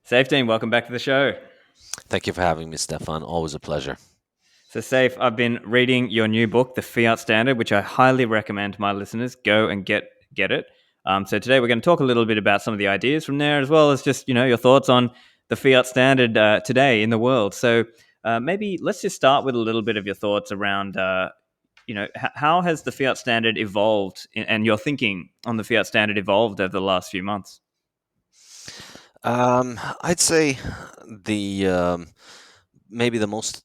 Saifedean, welcome back to the show. Thank you for having me, Stefan. Always a pleasure. So, Saif, I've been reading your new book, The Fiat Standard, which I highly recommend my listeners go and get it. So today we're going to talk a little bit about some of the ideas from there, as well as just your thoughts on the Fiat Standard today in the world. So maybe let's just start with a little bit of your thoughts around how has the Fiat Standard evolved, and your thinking on the Fiat Standard evolved over the last few months. I'd say the maybe the most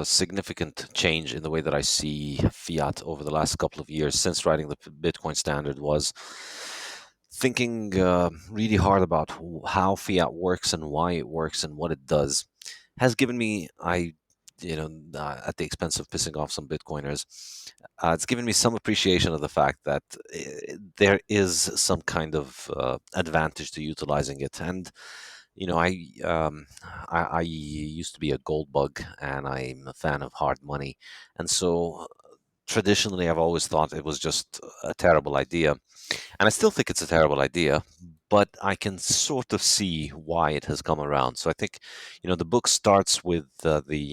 significant change in the way that I see fiat over the last couple of years since writing the Bitcoin standard was thinking really hard about how fiat works and why it works and what it does has given me at the expense of pissing off some Bitcoiners, it's given me some appreciation of the fact that there is some kind of advantage to utilizing it. And you know, I used to be a gold bug, and I'm a fan of hard money, and so traditionally I've always thought it was just a terrible idea, and I still think it's a terrible idea. But I can sort of see why it has come around. So I think, the book starts with the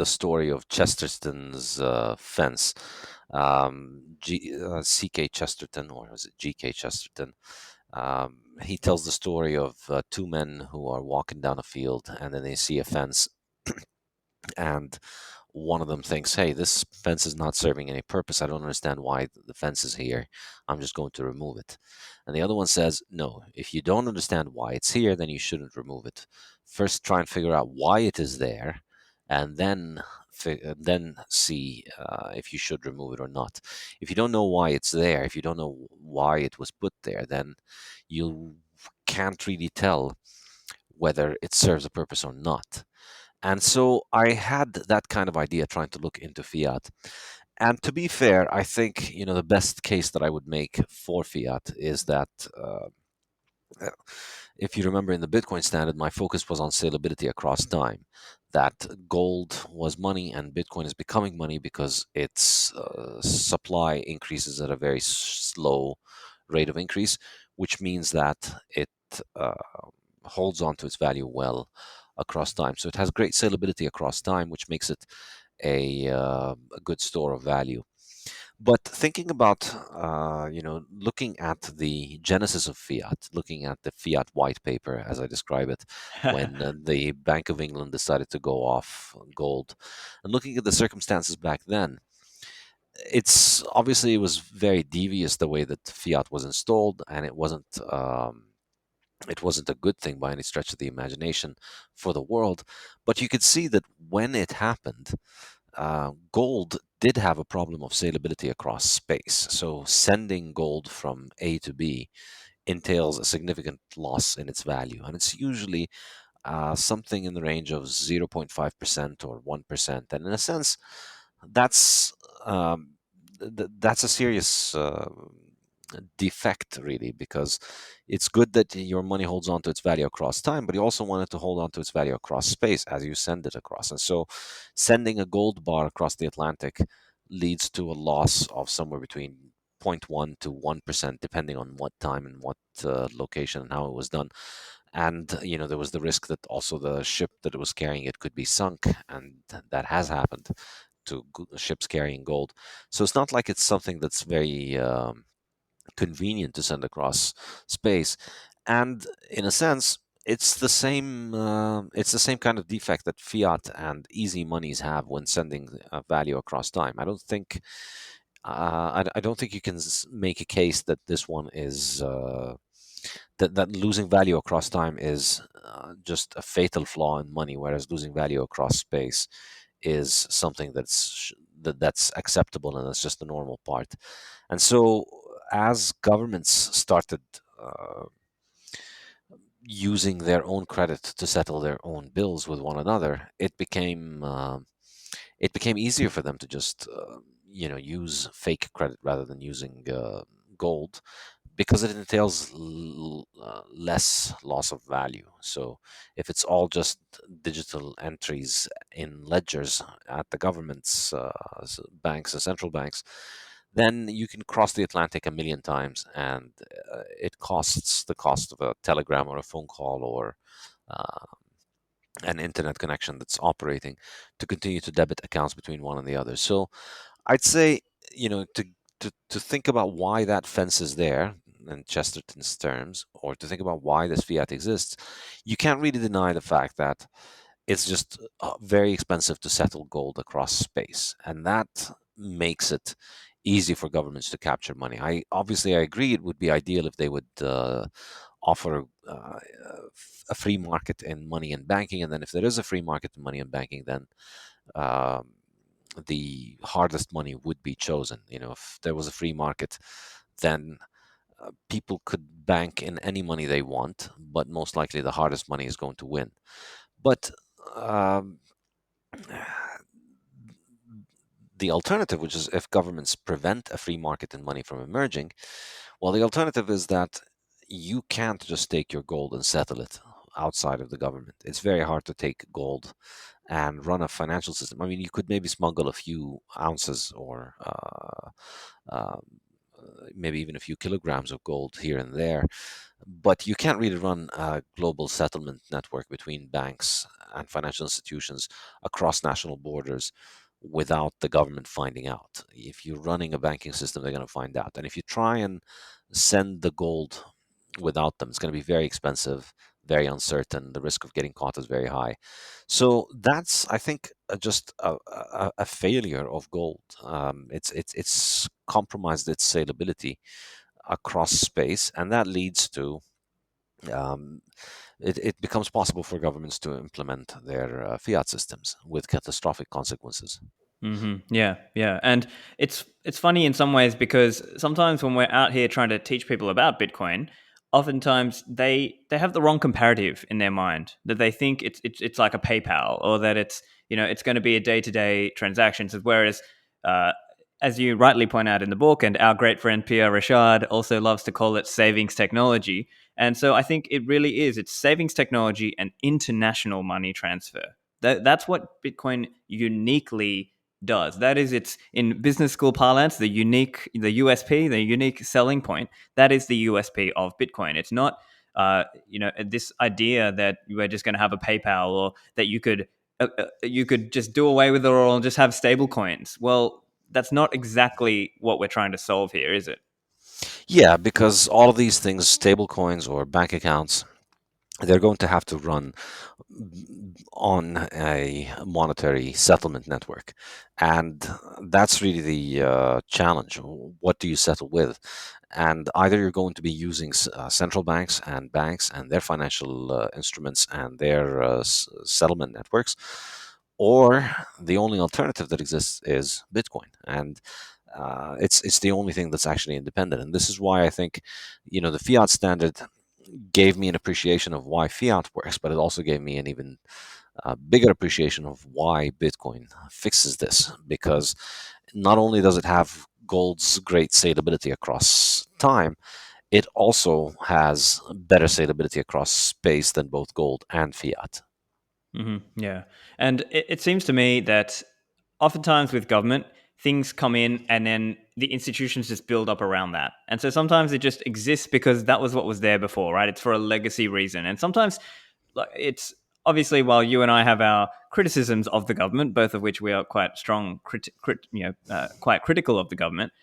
story of Chesterton's fence. C.K. Chesterton, or was it G.K. Chesterton? He tells the story of two men who are walking down a field, and then they see a fence, and one of them thinks, "Hey, this fence is not serving any purpose. I don't understand why the fence is here. I'm just going to remove it." And the other one says, "No, if you don't understand why it's here, then you shouldn't remove it. First, try and figure out why it is there, and then see if you should remove it or not. If you don't know why it's there, if you don't know why it was put there, then you can't really tell whether it serves a purpose or not." And so I had that kind of idea trying to look into fiat. And to be fair, I think the best case that I would make for fiat is that uh, if you remember in the Bitcoin standard, my focus was on salability across time. That gold was money and Bitcoin is becoming money because its supply increases at a very slow rate of increase, which means that it uh, holds on to its value well across time. So it has great salability across time, which makes it a good store of value. But thinking about, looking at the genesis of fiat, looking at the fiat white paper, as I describe it, when the Bank of England decided to go off gold, and looking at the circumstances back then, it's obviously it was very devious the way that fiat was installed, and it wasn't a good thing by any stretch of the imagination for the world. But you could see that when it happened, gold did have a problem of salability across space. So sending gold from A to B entails a significant loss in its value. And it's usually something in the range of 0.5% or 1%. And in a sense, that's um, that's a serious defect, really, because it's good that your money holds on to its value across time, but you also want it to hold on to its value across space as you send it across. And so sending a gold bar across the Atlantic leads to a loss of somewhere between 0.1 to 1%, depending on what time and what location and how it was done. And there was the risk that also the ship that it was carrying it could be sunk, and that has happened to ships carrying gold. So it's not like it's something that's very convenient to send across space. And in a sense, it's the same kind of defect that fiat and easy monies have when sending value across time. I don't think you can make a case that this one is that losing value across time is just a fatal flaw in money, whereas losing value across space is something that's acceptable, and that's just the normal part. And so, as governments started uh, using their own credit to settle their own bills with one another, it became easier for them to just use fake credit rather than using gold, because it entails less loss of value. So if it's all just digital entries in ledgers at the government's banks and central banks, then you can cross the Atlantic a million times, and it costs the cost of a telegram or a phone call or uh, an internet connection that's operating to continue to debit accounts between one and the other. So I'd say, to think about why that fence is there in Chesterton's terms, or to think about why this fiat exists, you can't really deny the fact that it's just very expensive to settle gold across space, and that makes it easy for governments to capture money. I agree it would be ideal if they would offer a free market in money and banking, and then if there is a free market in money and banking, then um, the hardest money would be chosen. If there was a free market, then people could bank in any money they want, but most likely the hardest money is going to win. But um, the alternative, which is if governments prevent a free market in money from emerging, well, the alternative is that you can't just take your gold and settle it outside of the government. It's very hard to take gold and run a financial system. I mean, you could maybe smuggle a few ounces or um, maybe even a few kilograms of gold here and there, but you can't really run a global settlement network between banks and financial institutions across national borders without the government finding out. If you're running a banking system, they're going to find out. And if you try and send the gold without them, it's going to be very expensive, very uncertain. The risk of getting caught is very high. So that's, I think, just a failure of gold. It's compromised its saleability across space, and that leads to um, it becomes possible for governments to implement their fiat systems with catastrophic consequences. Yeah, yeah, and it's funny in some ways because sometimes when we're out here trying to teach people about Bitcoin, oftentimes they have the wrong comparative in their mind, that they think it's like a PayPal, or that it's going to be a day to day transactions, whereas uh, as you rightly point out in the book, and our great friend Pierre Richard also loves to call it savings technology. And so I think it really is. It's savings technology and international money transfer. That's what Bitcoin uniquely does. That is, it's in business school parlance, the USP, the unique selling point. That is the USP of Bitcoin. It's not, this idea that you are just going to have a PayPal, or that you could just do away with it all and just have stable coins. Well, that's not exactly what we're trying to solve here, is it? Yeah, because all of these things, stable coins or bank accounts, they're going to have to run on a monetary settlement network. And that's really the challenge. What do you settle with? And either you're going to be using central banks and their financial instruments and their settlement networks, or the only alternative that exists is Bitcoin. And it's the only thing that's actually independent. And this is why I think, the fiat standard gave me an appreciation of why fiat works, but it also gave me an even bigger appreciation of why Bitcoin fixes this. Because not only does it have gold's great salability across time, it also has better salability across space than both gold and fiat. Yeah. And it seems to me that oftentimes with government, things come in and then the institutions just build up around that. And so sometimes it just exists because that was what was there before, right? It's for a legacy reason. And sometimes, like, it's obviously, while you and I have our criticisms of the government, both of which we are quite strong, quite critical of the government,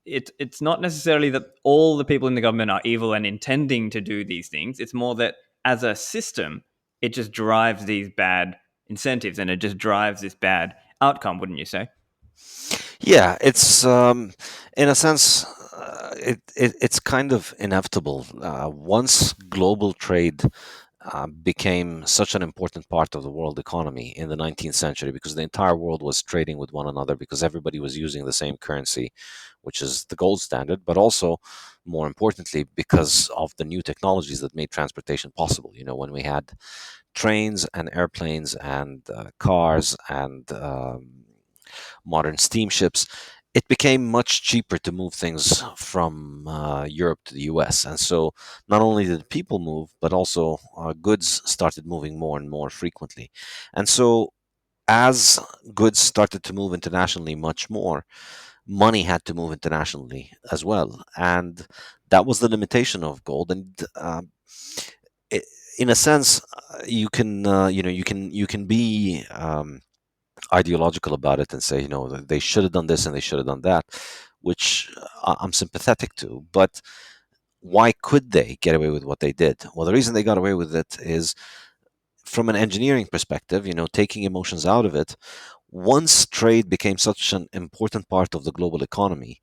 it's not necessarily that all the people in the government are evil and intending to do these things. It's more that as a system, it just drives these bad incentives, and it just drives this bad outcome, wouldn't you say? Yeah, it's in a sense, it's kind of inevitable. Once global trade became such an important part of the world economy in the 19th century, because the entire world was trading with one another, because everybody was using the same currency, which is the gold standard, but also, more importantly, because of the new technologies that made transportation possible. When we had trains and airplanes and cars and modern steamships, it became much cheaper to move things from Europe to the US. And so not only did people move, but also goods started moving more and more frequently. And so as goods started to move internationally much more, money had to move internationally as well, and that was the limitation of gold. And i in a sense, you can you can be ideological about it and say, that they should have done this and they should have done that, which I'm sympathetic to. But why could they get away with what they did? Well, the reason they got away with it is from an engineering perspective, taking emotions out of it. Once trade became such an important part of the global economy,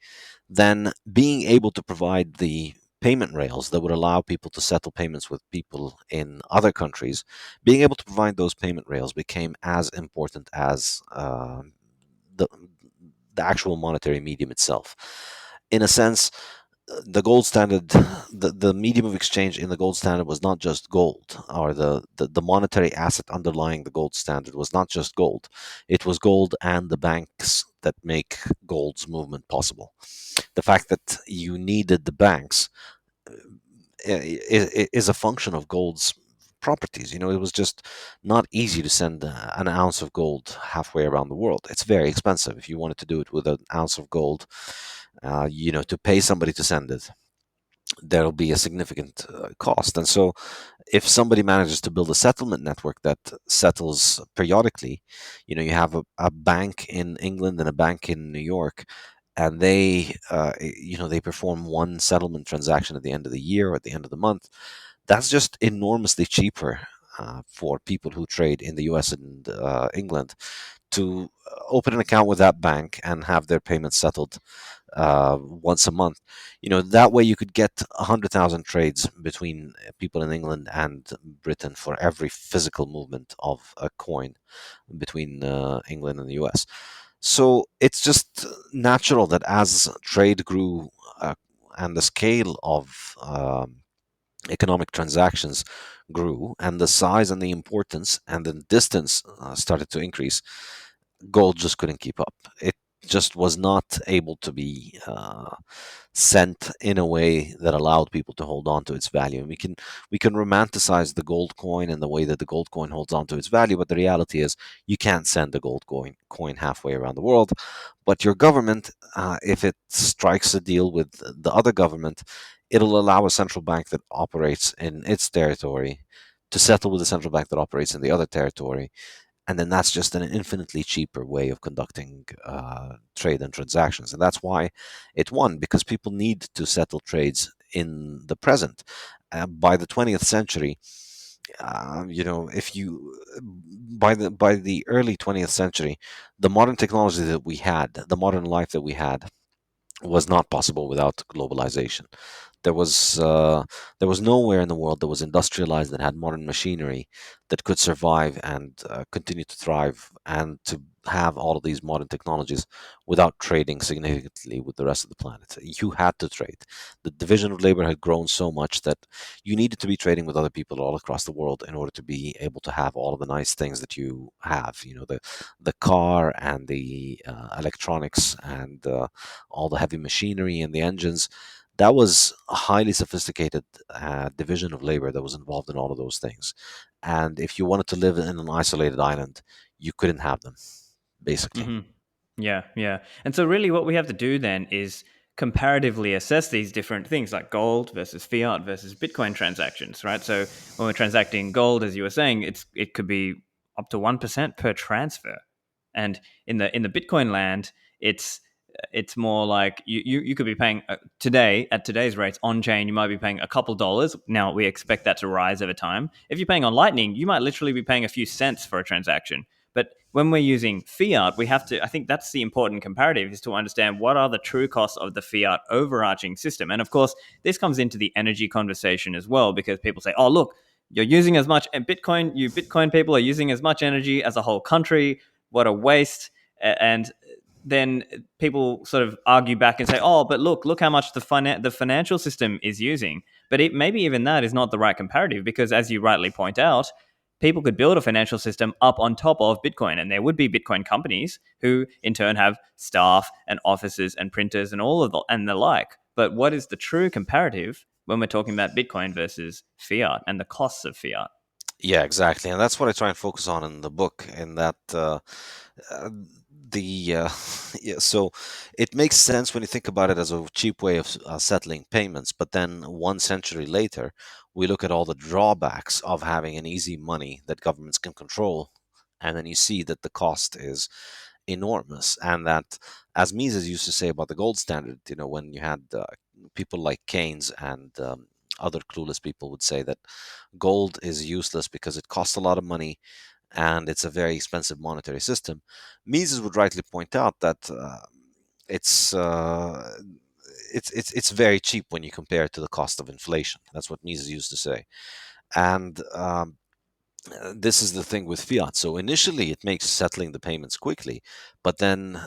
then being able to provide the payment rails that would allow people to settle payments with people in other countries, being able to provide those payment rails became as important as the, the actual monetary medium itself. In a sense, the gold standard, the medium of exchange in the gold standard was not just gold, or the monetary asset underlying the gold standard was not just gold. It was gold and the banks that make gold's movement possible. The fact that you needed the banks is a function of gold's properties. It was just not easy to send an ounce of gold halfway around the world. It's very expensive. If you wanted to do it with an ounce of gold, to pay somebody to send it, there'll be a significant cost. And so, if somebody manages to build a settlement network that settles periodically, you have a bank in England and a bank in New York, and they perform one settlement transaction at the end of the year or at the end of the month. That's just enormously cheaper for people who trade in the US and England to open an account with that bank and have their payments settled once a month. That way you could get 100,000 trades between people in England and Britain for every physical movement of a coin between England and the US. So it's just natural that as trade grew and the scale of economic transactions grew and the size and the importance and the distance started to increase, gold just couldn't keep up. It just was not able to be sent in a way that allowed people to hold on to its value. And we can romanticize the gold coin and the way that the gold coin holds on to its value, but the reality is you can't send a gold coin halfway around the world. But your government, if it strikes a deal with the other government, it'll allow a central bank that operates in its territory to settle with a central bank that operates in the other territory, and then that's just an infinitely cheaper way of conducting trade and transactions. And that's why it won, because people need to settle trades in the present. By the 20th century, if you by the early 20th century, the modern technology that we had, the modern life that we had, was not possible without globalization. There was uh, there was nowhere in the world that was industrialized that had modern machinery that could survive and continue to thrive and to have all of these modern technologies without trading significantly with the rest of the planet. You had to trade. The division of labor had grown so much that you needed to be trading with other people all across the world in order to be able to have all of the nice things that you have. The car and the electronics and all the heavy machinery and the engines. That was a highly sophisticated division of labor that was involved in all of those things. And if you wanted to live in an isolated island, you couldn't have them, basically. Hmm. Yeah, yeah. And so, really, what we have to do then is comparatively assess these different things like gold versus fiat versus Bitcoin transactions, right? So, when we're transacting gold, as you were saying, it could be up to 1% per transfer, and in the Bitcoin land, it's it's more like you could be paying today at today's rates on chain. You might be paying a couple dollars. Now we expect that to rise over time. If you're paying on Lightning, you might literally be paying a few cents for a transaction. But when we're using fiat, we have to, I think that's the important comparative, is to understand what are the true costs of the fiat overarching system. And of course, this comes into the energy conversation as well, because people say, oh, look, you're using as much Bitcoin, you Bitcoin people are using as much energy as a whole country. What a waste. And then people sort of argue back and say, oh, but look how much the financial system is using. But maybe even that is not the right comparative, because as you rightly point out, people could build a financial system up on top of Bitcoin. And there would be Bitcoin companies who in turn have staff and offices and printers and all of the like. But what is the true comparative when we're talking about Bitcoin versus fiat and the costs of fiat? Yeah, exactly. And that's what I try and focus on in the book, in that uh, the yeah, so it makes sense when you think about it as a cheap way of settling payments. But then 1 century later, we look at all the drawbacks of having an easy money that governments can control, and then you see that the cost is enormous, and that, as Mises used to say about the gold standard, when you had people like Keynes and other clueless people would say that gold is useless because it costs a lot of money and it's a very expensive monetary system. Mises would rightly point out that it's uh, it's very cheap when you compare it to the cost of inflation. That's what Mises used to say, and this is the thing with fiat. So initially, it makes settling the payments quickly, but then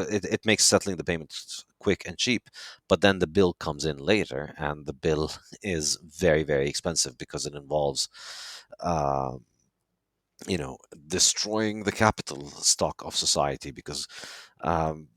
it makes settling the payments quick and cheap. But then the bill comes in later, and the bill is very, very expensive because it involves uh, destroying the capital stock of society because um,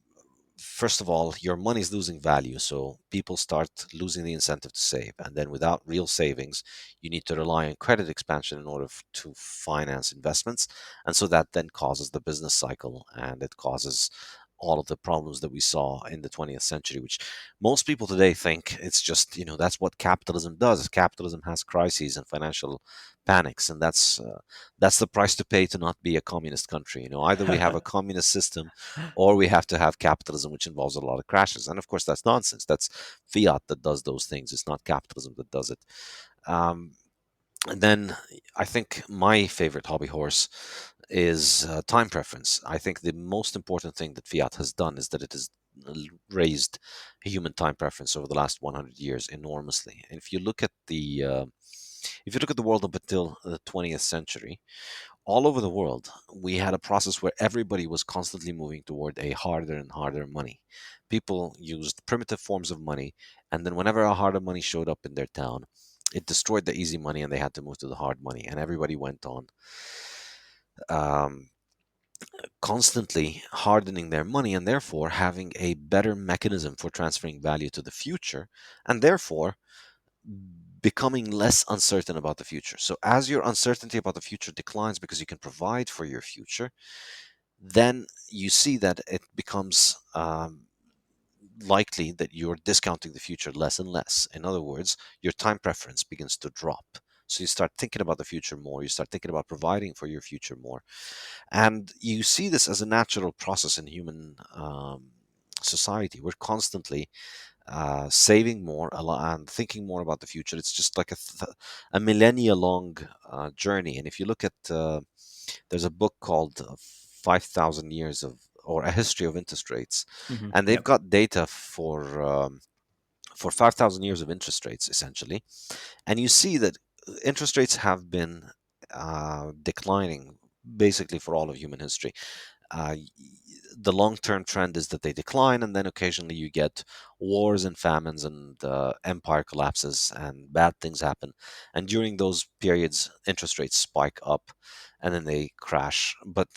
first of all, your money is losing value, so people start losing the incentive to save. And then, without real savings, you need to rely on credit expansion in order to finance investments. And so that then causes the business cycle, and it causes all of the problems that we saw in the 20th century, which most people today think it's just, that's what capitalism does. Capitalism has crises and financial panics, and that's the price to pay to not be a communist country. Either we have a communist system or we have to have capitalism, which involves a lot of crashes. And of course, that's nonsense. That's fiat that does those things. It's not capitalism that does it. Um, and then I think my favorite hobby horse is time preference. I think the most important thing that fiat has done is that it has raised human time preference over the last 100 years enormously. And if you look at the world up until the 20th century, all over the world, we had a process where everybody was constantly moving toward a harder and harder money. People used primitive forms of money, and then whenever a harder money showed up in their town, it destroyed the easy money, and they had to move to the hard money. And everybody went on um, constantly hardening their money, and therefore having a better mechanism for transferring value to the future, and therefore becoming less uncertain about the future. So, as your uncertainty about the future declines because you can provide for your future, then you see that it becomes likely that you're discounting the future less and less. In other words, your time preference begins to drop. So you start thinking about the future more, you start thinking about providing for your future more. And you see this as a natural process in human society. We're constantly saving more and thinking more about the future. It's just like a millennia long journey. And if you look at there's a book called 5,000 Years of, or A History of Interest Rates, and they've Yep. got data for 5,000 years of interest rates, essentially. And you see that interest rates have been declining basically for all of human history. Uh, the long-term trend is that they decline, and then occasionally you get wars and famines and empire collapses and bad things happen. And during those periods, interest rates spike up, and then they crash. But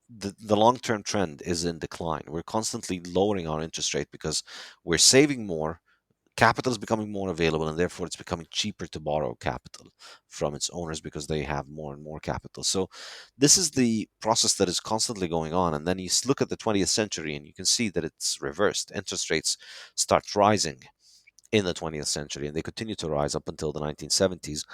the long-term trend is in decline. We're constantly lowering our interest rate because we're saving more, capital is becoming more available, and therefore it's becoming cheaper to borrow capital from its owners because they have more and more capital. So this is the process that is constantly going on. And then you look at the 20th century and you can see that it's reversed. Interest rates start rising in the 20th century, and they continue to rise up until the 1970s,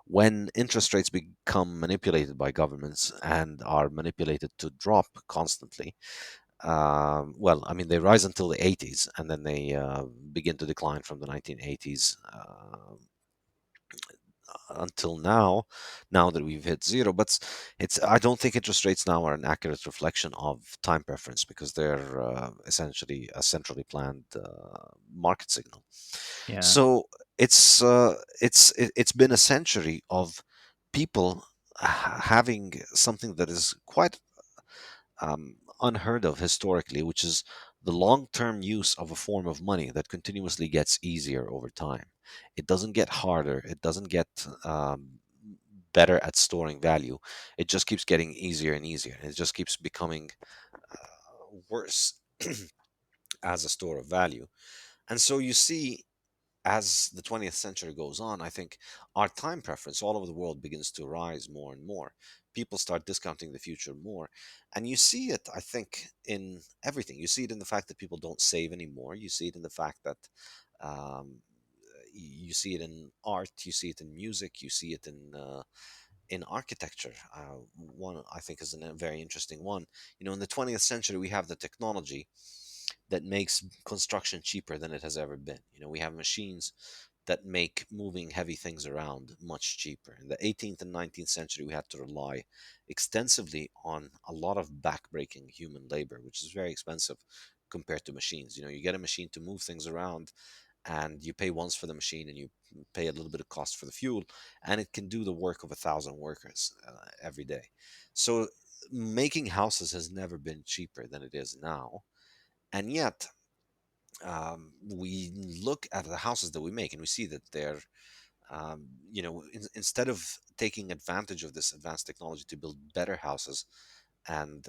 when interest rates become manipulated by governments and are manipulated to drop constantly. Well, I mean, they rise until the 80s, and then they begin to decline from the 1980s until now. Now that we've hit zero, but I don't think interest rates now are an accurate reflection of time preference because they're essentially a centrally planned market signal. Yeah. So it's been a century of people having something that is quite unheard of historically, which is the long term use of a form of money that continuously gets easier over time. It doesn't get harder, it doesn't get better at storing value. It just keeps getting easier and easier. It just keeps becoming worse as a store of value. And so you see as the 20th century goes on, I think our time preference all over the world begins to rise more and more. People start discounting the future more. And you see it, I think, in everything. You see it in the fact that people don't save anymore. You see it in the fact that um, you see it in art, you see it in music, you see it in architecture. One I think is a very interesting one. You know, in the 20th century, we have the technology that makes construction cheaper than it has ever been. You know, we have machines that make moving heavy things around much cheaper. In the 18th and 19th century, we had to rely extensively on a lot of backbreaking human labor, which is very expensive compared to machines. You know, you get a machine to move things around, and you pay once for the machine, and you pay a little bit of cost for the fuel, and it can do the work of 1,000 workers every day. So making houses has never been cheaper than it is now. And yet we look at the houses that we make, and we see that they're instead of taking advantage of this advanced technology to build better houses and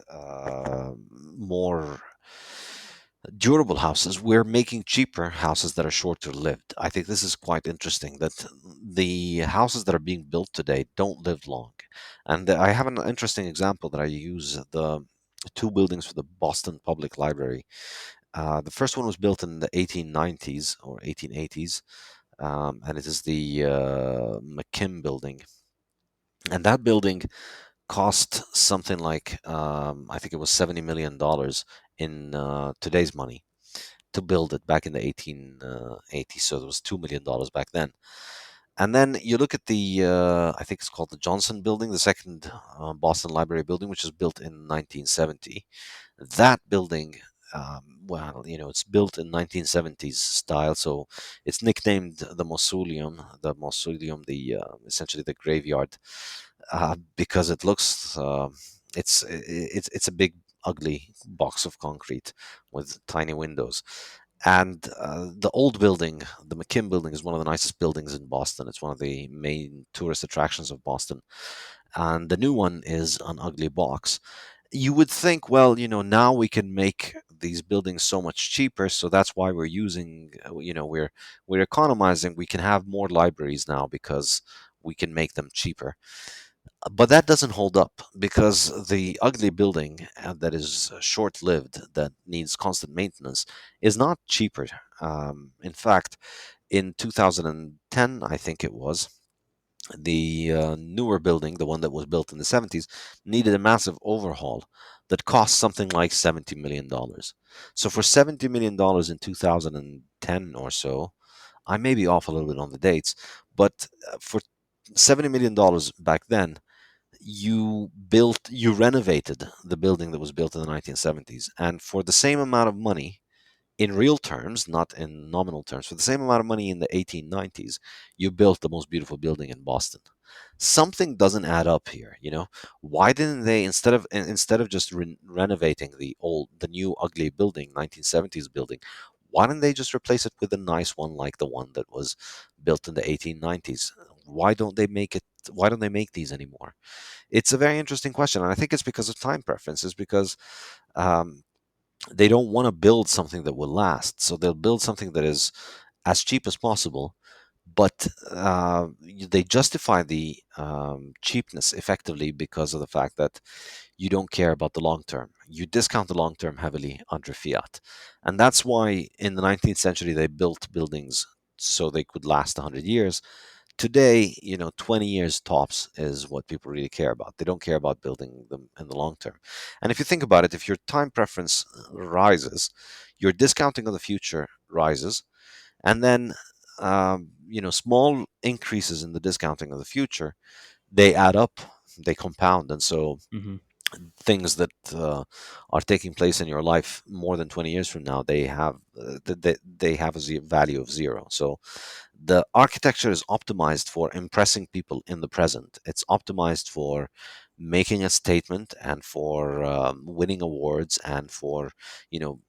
more durable houses, we're making cheaper houses that are shorter lived. I think this is quite interesting that the houses that are being built today don't live long. And I have an interesting example that I use: the two buildings for the Boston Public Library. The first one was built in the 1890s or 1880s, and it is the McKim building. And that building cost something like, I think it was $70 million in today's money to build it back in the 1880s. So it was $2 million back then. And then you look at the, I think it's called the Johnson Building, the second Boston Library building, which was built in 1970. That building, well, you know, it's built in 1970s style, so it's nicknamed the mausoleum, the essentially the graveyard, because it looks, it's a big, ugly box of concrete with tiny windows. And the old building, the McKim building, is one of the nicest buildings in Boston. It's one of the main tourist attractions of Boston. And the new one is an ugly box. You would think, well, you know, now we can make these buildings so much cheaper, so that's why we're using, we're economizing. We can have more libraries now because we can make them cheaper. But that doesn't hold up, because the ugly building that is short lived, that needs constant maintenance, is not cheaper. In fact, in 2010, I think it was, the newer building, the one that was built in the 70s, needed a massive overhaul that cost something like $70 million. So for $70 million in 2010 or so, I may be off a little bit on the dates, but for $70 million back then, you renovated the building that was built in the 1970s, and for the same amount of money, in real terms, not in nominal terms, for the same amount of money in the 1890s, you built the most beautiful building in Boston. Something doesn't add up here, you know. Why didn't they, instead of just renovating the new ugly building, 1970s building, why didn't they just replace it with a nice one like the one that was built in the 1890s? Why don't they make these anymore? It's a very interesting question, and I think it's because of time preferences. Because um, they don't want to build something that will last, so they'll build something that is as cheap as possible. But they justify the cheapness effectively because of the fact that you don't care about the long term. You discount the long term heavily under fiat, and that's why in the 19th century they built buildings so they could last 100 years. Today, 20 years tops is what people really care about. They don't care about building them in the long term. And if you think about it, if your time preference rises, your discounting of the future rises, and then small increases in the discounting of the future, they add up, they compound. And so Hmm. things that are taking place in your life more than 20 years from now, they have a value of zero. So the architecture is optimized for impressing people in the present. It's optimized for making a statement, and for winning awards, and for you know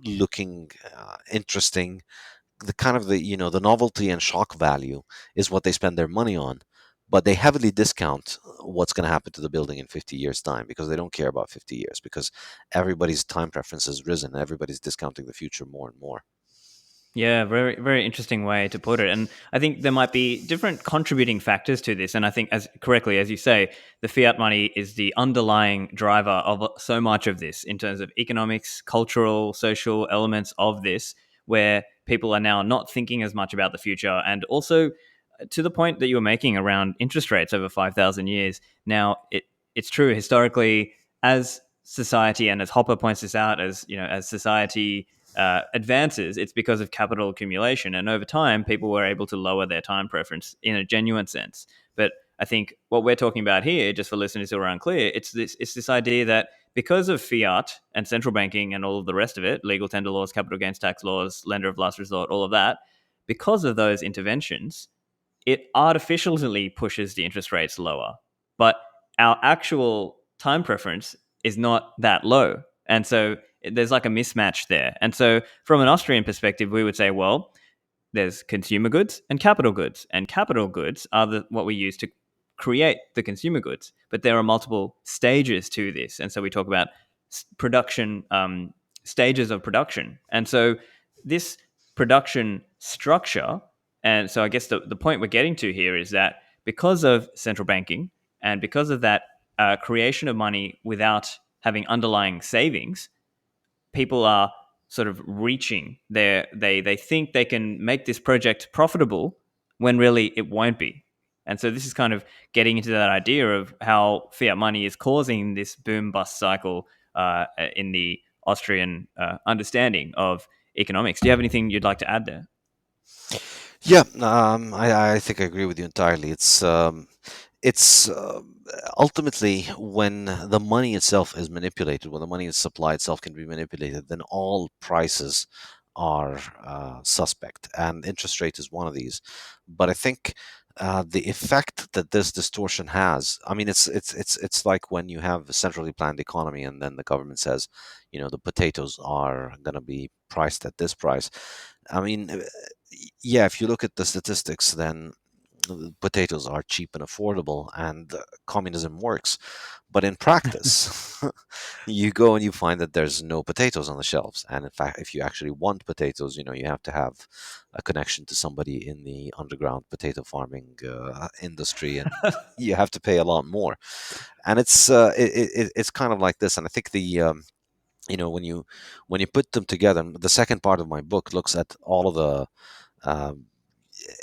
looking interesting. The kind of the novelty and shock value is what they spend their money on. But they heavily discount what's going to happen to the building in 50 years time, because they don't care about 50 years, because everybody's time preference has risen, everybody's discounting the future more and more. Yeah, very very interesting way to put it. And I think there might be different contributing factors to this. And I think, as correctly as you say, the fiat money is the underlying driver of so much of this in terms of economics, cultural, social elements of this, where people are now not thinking as much about the future. And also, to the point that you were making around interest rates over 5,000 years, now it's true historically, as society, and as Hopper points this out, as you know, as society advances, it's because of capital accumulation. And over time, people were able to lower their time preference in a genuine sense. But I think what we're talking about here, just for listeners who are unclear, it's this idea that because of fiat and central banking and all of the rest of it, legal tender laws, capital gains tax laws, lender of last resort, all of that, because of those interventions, it artificially pushes the interest rates lower. But our actual time preference is not that low. And so there's like a mismatch there. And so from an Austrian perspective, we would say, well, there's consumer goods and capital goods. And capital goods are what we use to create the consumer goods. But there are multiple stages to this. And so we talk about production, stages of production. And so this production structure, and so I guess the point we're getting to here is that because of central banking and because of that creation of money without having underlying savings, people are sort of reaching their they think they can make this project profitable when really it won't be. And so this is kind of getting into that idea of how fiat money is causing this boom bust cycle in the Austrian understanding of economics. Do you have anything you'd like to add there? Yeah, I think I agree with you entirely. It's ultimately when the money itself is manipulated, when the money supply itself can be manipulated, then all prices are suspect, and interest rate is one of these. But I think the effect that this distortion has, I mean, it's like when you have a centrally planned economy, and then the government says, the potatoes are going to be priced at this price. I mean, yeah, if you look at the statistics, then potatoes are cheap and affordable, and communism works. But in practice, you go and you find that there's no potatoes on the shelves. And in fact, if you actually want potatoes, you have to have a connection to somebody in the underground potato farming industry, and you have to pay a lot more. And it's kind of like this. And I think when you put them together, the second part of my book looks at all of the um,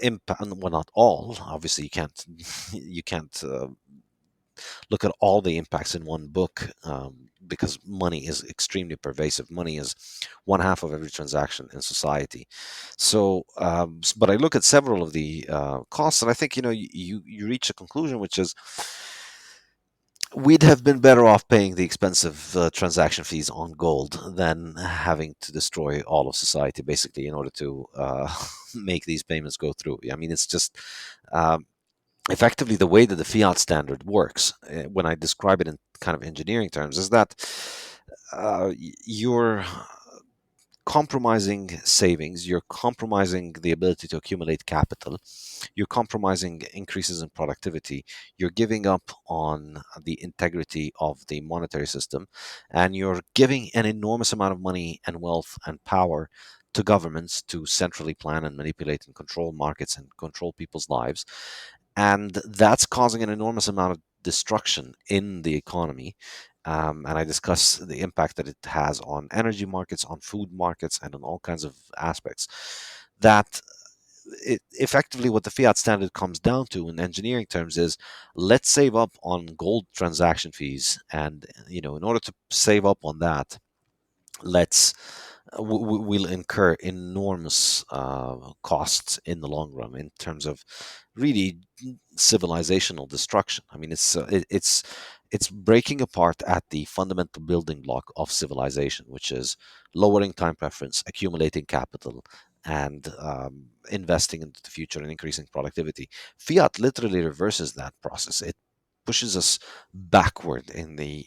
impact. Well, not all. Obviously, you can't look at all the impacts in one book, because money is extremely pervasive. Money is one half of every transaction in society. So, but I look at several of the costs, and I think you reach a conclusion, which is we'd have been better off paying the expensive transaction fees on gold than having to destroy all of society, basically, in order to make these payments go through. I mean, it's just effectively the way that the fiat standard works. When I describe it in kind of engineering terms, is that you're compromising savings, you're compromising the ability to accumulate capital, you're compromising increases in productivity, you're giving up on the integrity of the monetary system, and you're giving an enormous amount of money and wealth and power to governments to centrally plan and manipulate and control markets and control people's lives. And that's causing an enormous amount of destruction in the economy. And I discuss the impact that it has on energy markets, on food markets, and on all kinds of aspects. That effectively, what the fiat standard comes down to in engineering terms is, let's save up on gold transaction fees, and in order to save up on that, let's we'll incur enormous costs in the long run in terms of really civilizational destruction. I mean, it's breaking apart at the fundamental building block of civilization, which is lowering time preference, accumulating capital, and investing into the future and increasing productivity. Fiat literally reverses that process. It pushes us backward in the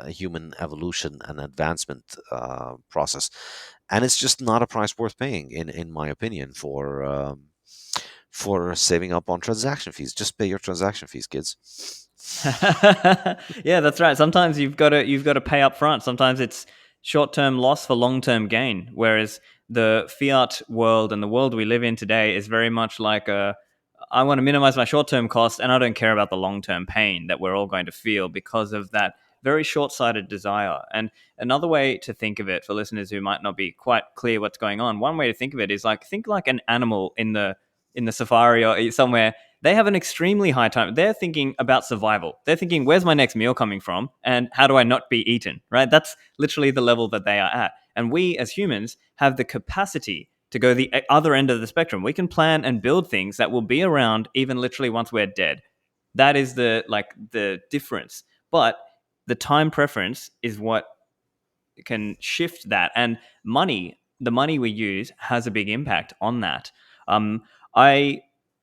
human evolution and advancement process, and it's just not a price worth paying, in my opinion, for saving up on transaction fees. Just pay your transaction fees, kids. Yeah, that's right. Sometimes you've got to pay up front. Sometimes it's short term loss for long term gain. Whereas the fiat world and the world we live in today is very much like a, I want to minimize my short-term cost and I don't care about the long-term pain that we're all going to feel because of that very short-sighted desire. And another way to think of it for listeners who might not be quite clear what's going on, one way to think of it is like, think like an animal in the safari or somewhere. They have an extremely high time. They're thinking about survival. They're thinking, where's my next meal coming from? And how do I not be eaten? Right? That's literally the level that they are at. And we as humans have the capacity to go the other end of the spectrum. We can plan and build things that will be around even literally once we're dead. That is the difference. But the time preference is what can shift that, and the money we use has a big impact on that. I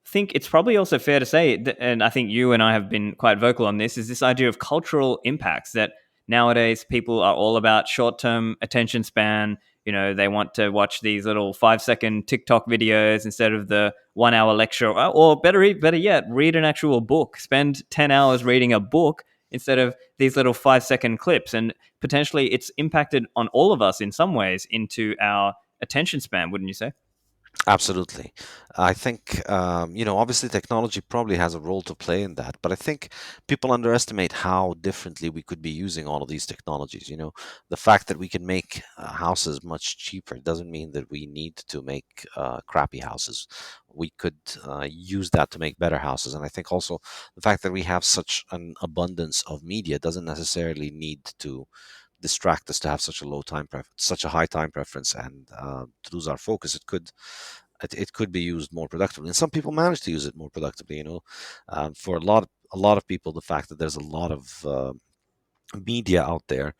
think it's probably also fair to say that, and I think you and I have been quite vocal on this, is this idea of cultural impacts, that nowadays people are all about short-term attention span. They want to watch these little 5-second TikTok videos instead of the 1 hour lecture, or better yet, read an actual book. Spend 10 hours reading a book instead of these little 5-second clips. And potentially it's impacted on all of us in some ways into our attention span, wouldn't you say? Absolutely. I think, obviously technology probably has a role to play in that, but I think people underestimate how differently we could be using all of these technologies. The fact that we can make houses much cheaper doesn't mean that we need to make crappy houses. We could use that to make better houses. And I think also the fact that we have such an abundance of media doesn't necessarily need to distract us to have such a high time preference, and to lose our focus. It could be used more productively, and some people manage to use it more productively. For a lot of people, the fact that there's a lot of media out there,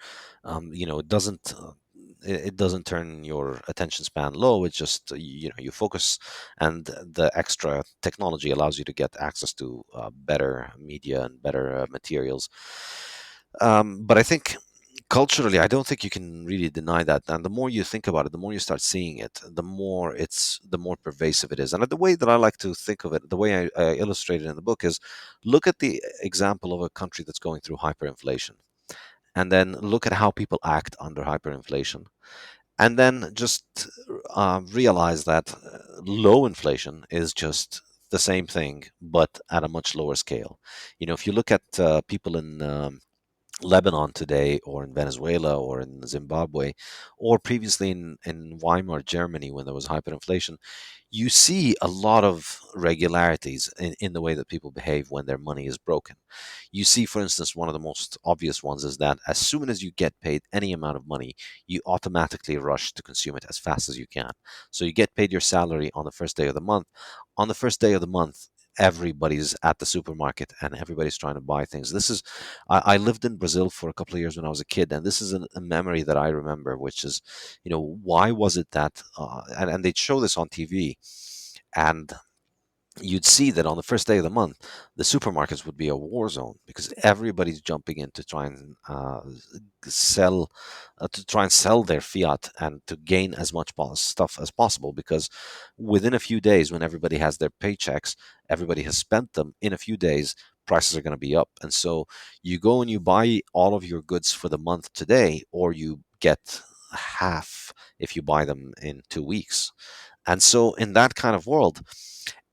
it doesn't turn your attention span low. It's just you focus, and the extra technology allows you to get access to better media and better materials. But I think culturally, I don't think you can really deny that. And the more you think about it, the more you start seeing it, the more pervasive it is. And the way that I like to think of it, the way I illustrate it in the book, is look at the example of a country that's going through hyperinflation, and then look at how people act under hyperinflation, and then just realize that low inflation is just the same thing, but at a much lower scale. If you look at people in Lebanon today, or in Venezuela, or in Zimbabwe, or previously in Weimar, Germany, when there was hyperinflation, you see a lot of regularities in the way that people behave when their money is broken. You see, for instance, one of the most obvious ones is that as soon as you get paid any amount of money, you automatically rush to consume it as fast as you can. So you get paid your salary on the first day of the month. On the first day of the month, everybody's at the supermarket and everybody's trying to buy things. I lived in Brazil for a couple of years when I was a kid, and this is a memory that I remember, which is, why was it that, and they'd show this on TV, and you'd see that on the first day of the month, the supermarkets would be a war zone because everybody's jumping in to try and sell their fiat and to gain as much stuff as possible. Because within a few days, when everybody has their paychecks, everybody has spent them. In a few days, prices are going to be up, and so you go and you buy all of your goods for the month today, or you get half if you buy them in 2 weeks. And so, in that kind of world,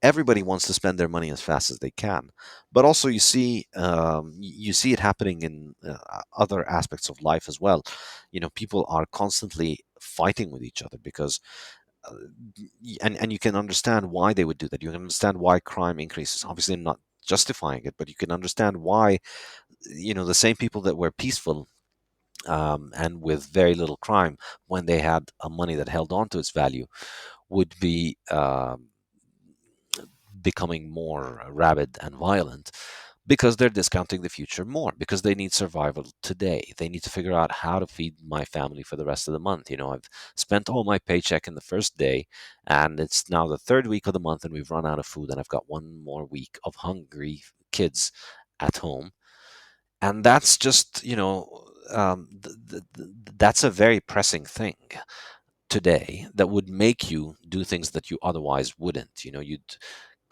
everybody wants to spend their money as fast as they can. But also, you see it happening in other aspects of life as well. People are constantly fighting with each other because, uh, and you can understand why they would do that. You can understand why crime increases. Obviously, I'm not justifying it, but you can understand why. The same people that were peaceful, and with very little crime, when they had a money that held on to its value, would be becoming more rabid and violent, because they're discounting the future more, because they need survival today. They need to figure out how to feed my family for the rest of the month. I've spent all my paycheck in the first day, and it's now the third week of the month, and we've run out of food, and I've got one more week of hungry kids at home. And that's just, that's a very pressing thing today that would make you do things that you otherwise wouldn't. You'd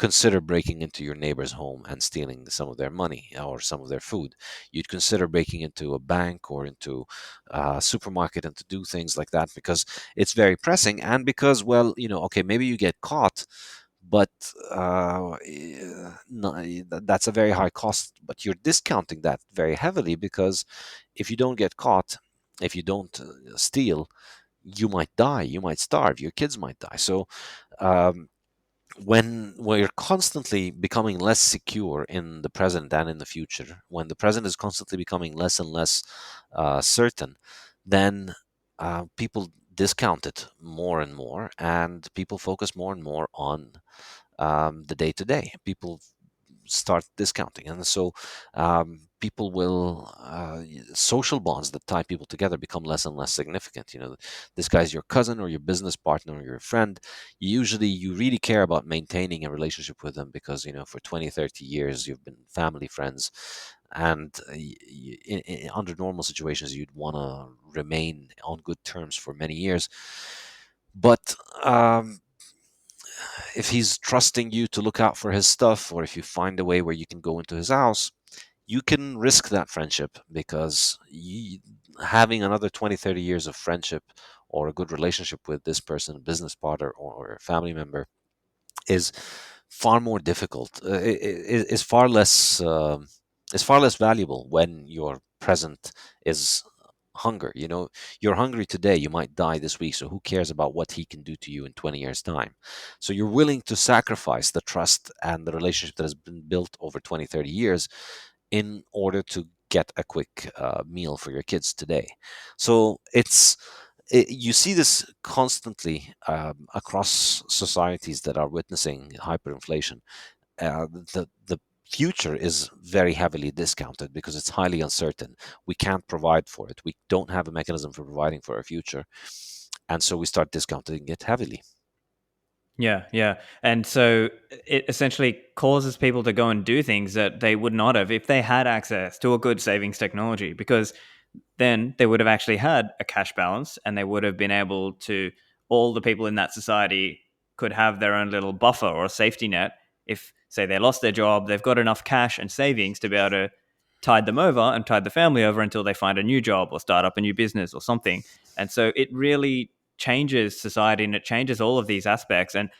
consider breaking into your neighbor's home and stealing some of their money or some of their food. You'd consider breaking into a bank or into a supermarket and to do things like that because it's very pressing, and because, well, okay, maybe you get caught, but no, that's a very high cost, but you're discounting that very heavily because if you don't get caught, if you don't steal, you might die, you might starve, your kids might die. So um, when we're constantly becoming less secure in the present and in the future, when the present is constantly becoming less and less certain, then people discount it more and more, and people focus more and more on the day to day. People start discounting, and so people will social bonds that tie people together become less and less significant. This guy's your cousin or your business partner or your friend. Usually you really care about maintaining a relationship with them because for 20, 30 years you've been family friends, and under normal situations you'd want to remain on good terms for many years. But if he's trusting you to look out for his stuff, or if you find a way where you can go into his house, you can risk that friendship because having another 20, 30 years of friendship or a good relationship with this person, business partner or family member, is far more difficult. Is far less is far less valuable when your present is hunger. You're hungry today, you might die this week, so who cares about what he can do to you in 20 years' time? So you're willing to sacrifice the trust and the relationship that has been built over 20, 30 years in order to get a quick meal for your kids today. So you see this constantly across societies that are witnessing hyperinflation. The future is very heavily discounted because it's highly uncertain. We can't provide for it. We don't have a mechanism for providing for our future, and so we start discounting it heavily. Yeah, yeah. And so it essentially causes people to go and do things that they would not have if they had access to a good savings technology, because then they would have actually had a cash balance and they would have been able to, all the people in that society could have their own little buffer or a safety net. If, say, they lost their job, they've got enough cash and savings to be able to tide them over and tide the family over until they find a new job or start up a new business or something. And so it really changes society and it changes all of these aspects. And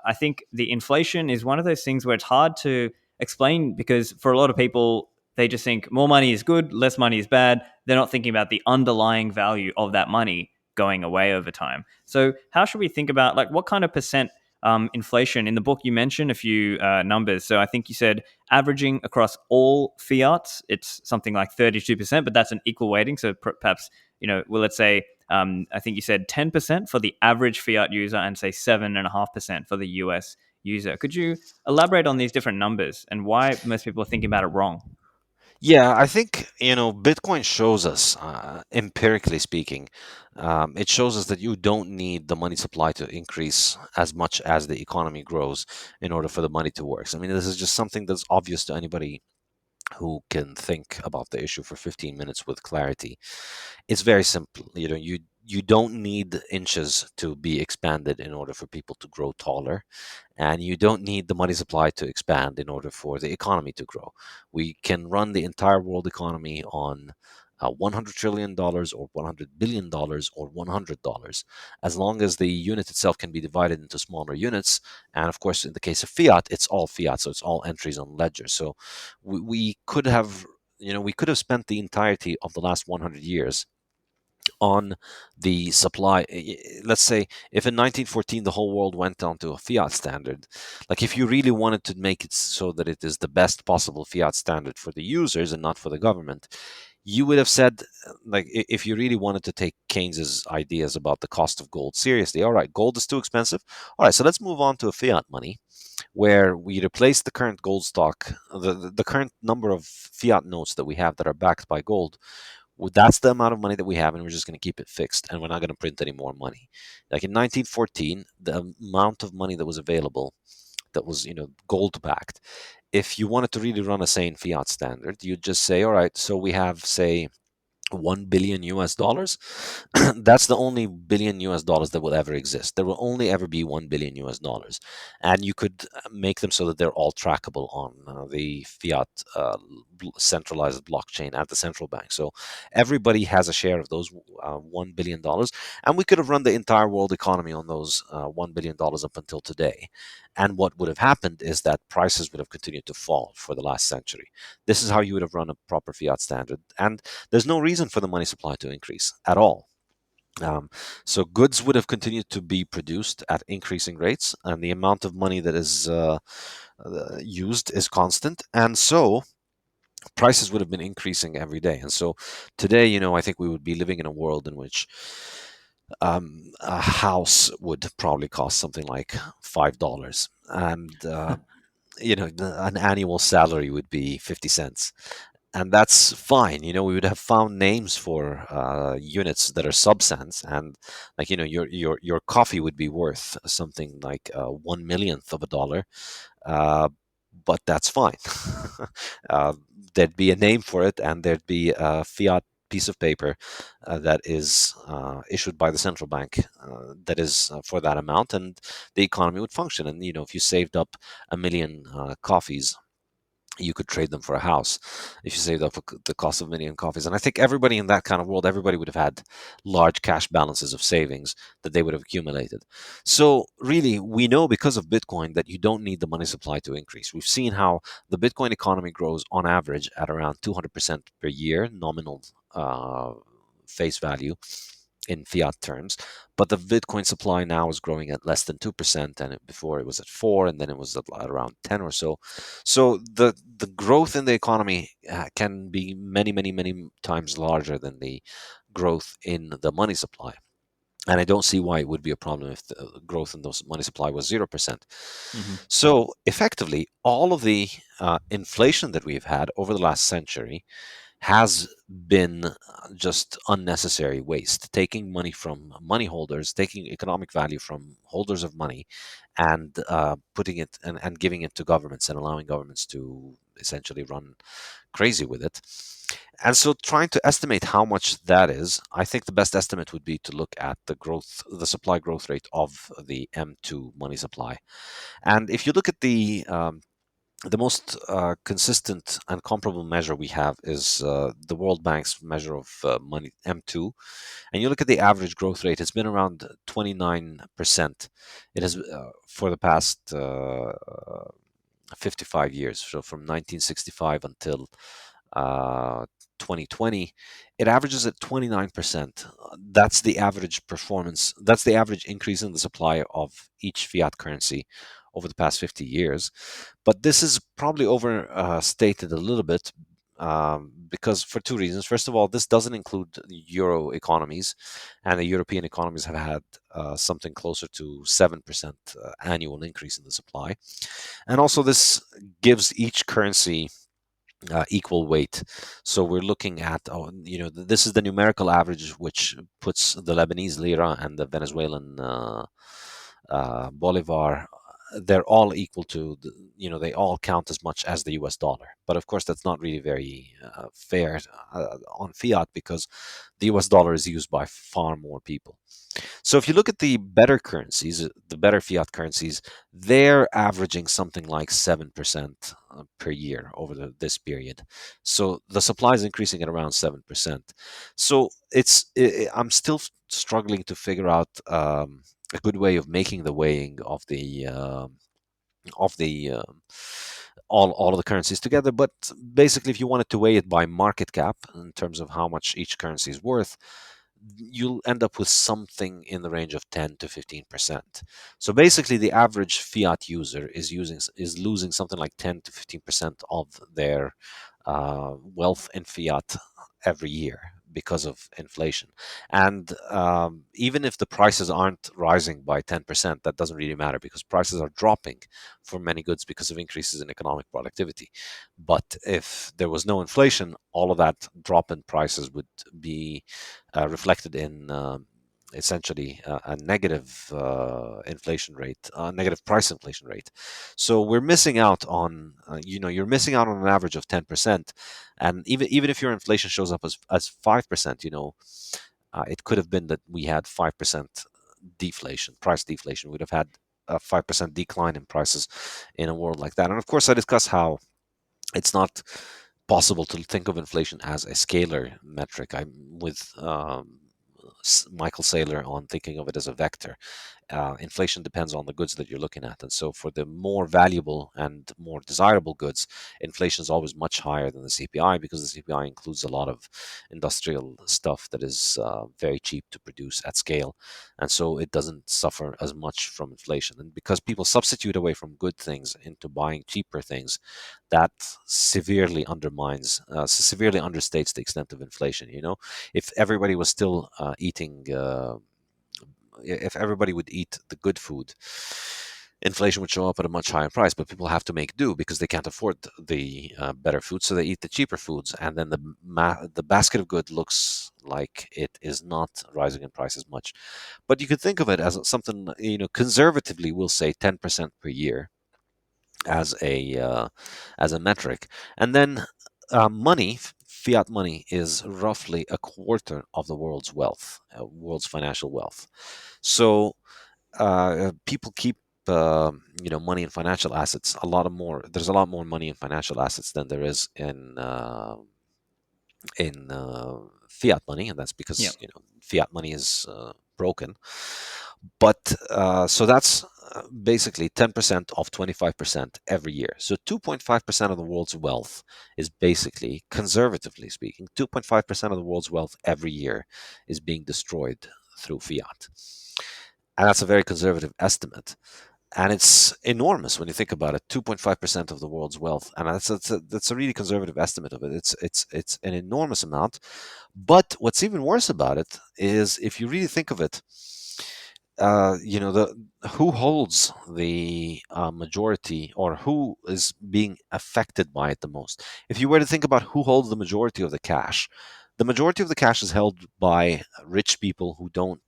I think the inflation is one of those things where it's hard to explain, because for a lot of people, they just think more money is good, less money is bad. They're not thinking about the underlying value of that money going away over time. So how should we think about, like, what kind of percent inflation? In the book you mentioned a few numbers. So I think you said averaging across all fiats, it's something like 32%, but that's an equal weighting. So perhaps, well, let's say, I think you said 10% for the average fiat user and say 7.5% for the US user. Could you elaborate on these different numbers and why most people are thinking about it wrong? Yeah, I think, Bitcoin shows us, empirically speaking, it shows us that you don't need the money supply to increase as much as the economy grows in order for the money to work. So, I mean, this is just something that's obvious to anybody who can think about the issue for 15 minutes with clarity. It's very simple. You don't need inches to be expanded in order for people to grow taller, and you don't need the money supply to expand in order for the economy to grow. We can run the entire world economy on $100 trillion or $100 billion or $100, as long as the unit itself can be divided into smaller units. And of course, in the case of fiat, it's all fiat, so it's all entries on ledger. So we could have, we could have spent the entirety of the last 100 years on the supply. Let's say if in 1914 the whole world went down to a fiat standard, like if you really wanted to make it so that it is the best possible fiat standard for the users and not for the government, you would have said, like, if you really wanted to take Keynes's ideas about the cost of gold seriously, all right, gold is too expensive. All right, so let's move on to a fiat money where we replace the current gold stock, the current number of fiat notes that we have that are backed by gold. Well, that's the amount of money that we have, and we're just going to keep it fixed, and we're not going to print any more money. Like in 1914, the amount of money that was available, that was gold backed. If you wanted to really run a sane fiat standard, you'd just say, all right, so we have, say, 1 billion US dollars. That's the only billion US dollars that will ever exist. There will only ever be 1 billion US dollars. And you could make them so that they're all trackable on the fiat centralized blockchain at the central bank. So everybody has a share of those $1 billion. Dollars. And we could have run the entire world economy on those $1 billion dollars up until today. And what would have happened is that prices would have continued to fall for the last century. This is how you would have run a proper fiat standard. And there's no reason for the money supply to increase at all. Um, so goods would have continued to be produced at increasing rates, and the amount of money that is used is constant, and so prices would have been increasing every day. And so today, I think we would be living in a world in which a house would probably cost something like $5, and an annual salary would be 50 cents, and that's fine. We would have found names for units that are subcents, and like your coffee would be worth something like 1 millionth of a dollar, uh, but that's fine. uh, there'd be a name for it, and there'd be a fiat piece of paper that is issued by the central bank that is for that amount, and the economy would function. And if you saved up a million coffees, you could trade them for a house if you saved up the cost of a million coffees. And I think everybody in that kind of world, everybody would have had large cash balances of savings that they would have accumulated. So really, we know because of Bitcoin that you don't need the money supply to increase. We've seen how the Bitcoin economy grows on average at around 200% per year, nominal face value in fiat terms, but the Bitcoin supply now is growing at less than 2%, and before it was at 4, and then it was at around 10 or so. So the growth in the economy can be many, many, many times larger than the growth in the money supply. And I don't see why it would be a problem if the growth in the money supply was 0%. Hmm. So effectively, all of the inflation that we've had over the last century has been just unnecessary waste, taking money from money holders, taking economic value from holders of money, and putting it and giving it to governments and allowing governments to essentially run crazy with it. And so, trying to estimate how much that is, I think the best estimate would be to look at the supply growth rate of the M2 money supply. And if you look at the most consistent and comparable measure we have is the World Bank's measure of money M2, and you look at the average growth rate. It's been around 29%. It has for the past 55 years, so from 1965 until uh, 2020, it averages at 29%. That's the average performance. That's the average increase in the supply of each fiat currency over the past 50 years. But this is probably overstated a little bit because for two reasons. First of all, this doesn't include euro economies, and the European economies have had something closer to 7% annual increase in the supply. And also, this gives each currency equal weight. So we're looking at, this is the numerical average, which puts the Lebanese lira and the Venezuelan bolivar. They're all equal to, they all count as much as the US dollar. But of course, that's not really very fair on fiat because the US dollar is used by far more people. So if you look at the better currencies, the better fiat currencies, they're averaging something like 7% per year over this period. So the supply is increasing at around 7%. So I'm still struggling to figure out a good way of making the weighing of the all of the currencies together. But basically, if you wanted to weigh it by market cap in terms of how much each currency is worth, you'll end up with something in the range of 10 to 15%. So basically, the average fiat user is losing something like 10 to 15% of their wealth in fiat every year because of inflation. And even if the prices aren't rising by 10%, that doesn't really matter because prices are dropping for many goods because of increases in economic productivity. But if there was no inflation, all of that drop in prices would be reflected in essentially a negative inflation rate, negative price inflation rate. So we're missing out on, you're missing out on an average of 10%. And even if your inflation shows up as 5%, it could have been that we had 5% deflation, price deflation. We'd have had a 5% decline in prices in a world like that. And of course, I discuss how it's not possible to think of inflation as a scalar metric. I'm with Michael Saylor on thinking of it as a vector. Inflation depends on the goods that you're looking at. And so, for the more valuable and more desirable goods, inflation is always much higher than the CPI, because the CPI includes a lot of industrial stuff that is very cheap to produce at scale. And so, it doesn't suffer as much from inflation. And because people substitute away from good things into buying cheaper things, that severely understates the extent of inflation. If everybody was still eating if everybody would eat the good food, inflation would show up at a much higher price. But people have to make do because they can't afford the better food, so they eat the cheaper foods, and then the basket of good looks like it is not rising in price as much. But you could think of it as something, conservatively, we'll say 10% per year as a metric, and then money. Fiat money is roughly a quarter of the world's wealth, world's financial wealth. So people keep money in financial assets a lot of more. There's a lot more money in financial assets than there is in fiat money, and that's Yeah. because fiat money is broken. But so that's basically 10% of 25% every year. So 2.5% of the world's wealth is basically, conservatively speaking, 2.5% of the world's wealth every year is being destroyed through fiat. And that's a very conservative estimate. And it's enormous when you think about it. 2.5% of the world's wealth, and that's a really conservative estimate of it. It's an enormous amount. But what's even worse about it is, if you really think of it, the who holds the majority, or who is being affected by it the most. If you were to think about who holds the majority of the majority of the cash is held by rich people who don't.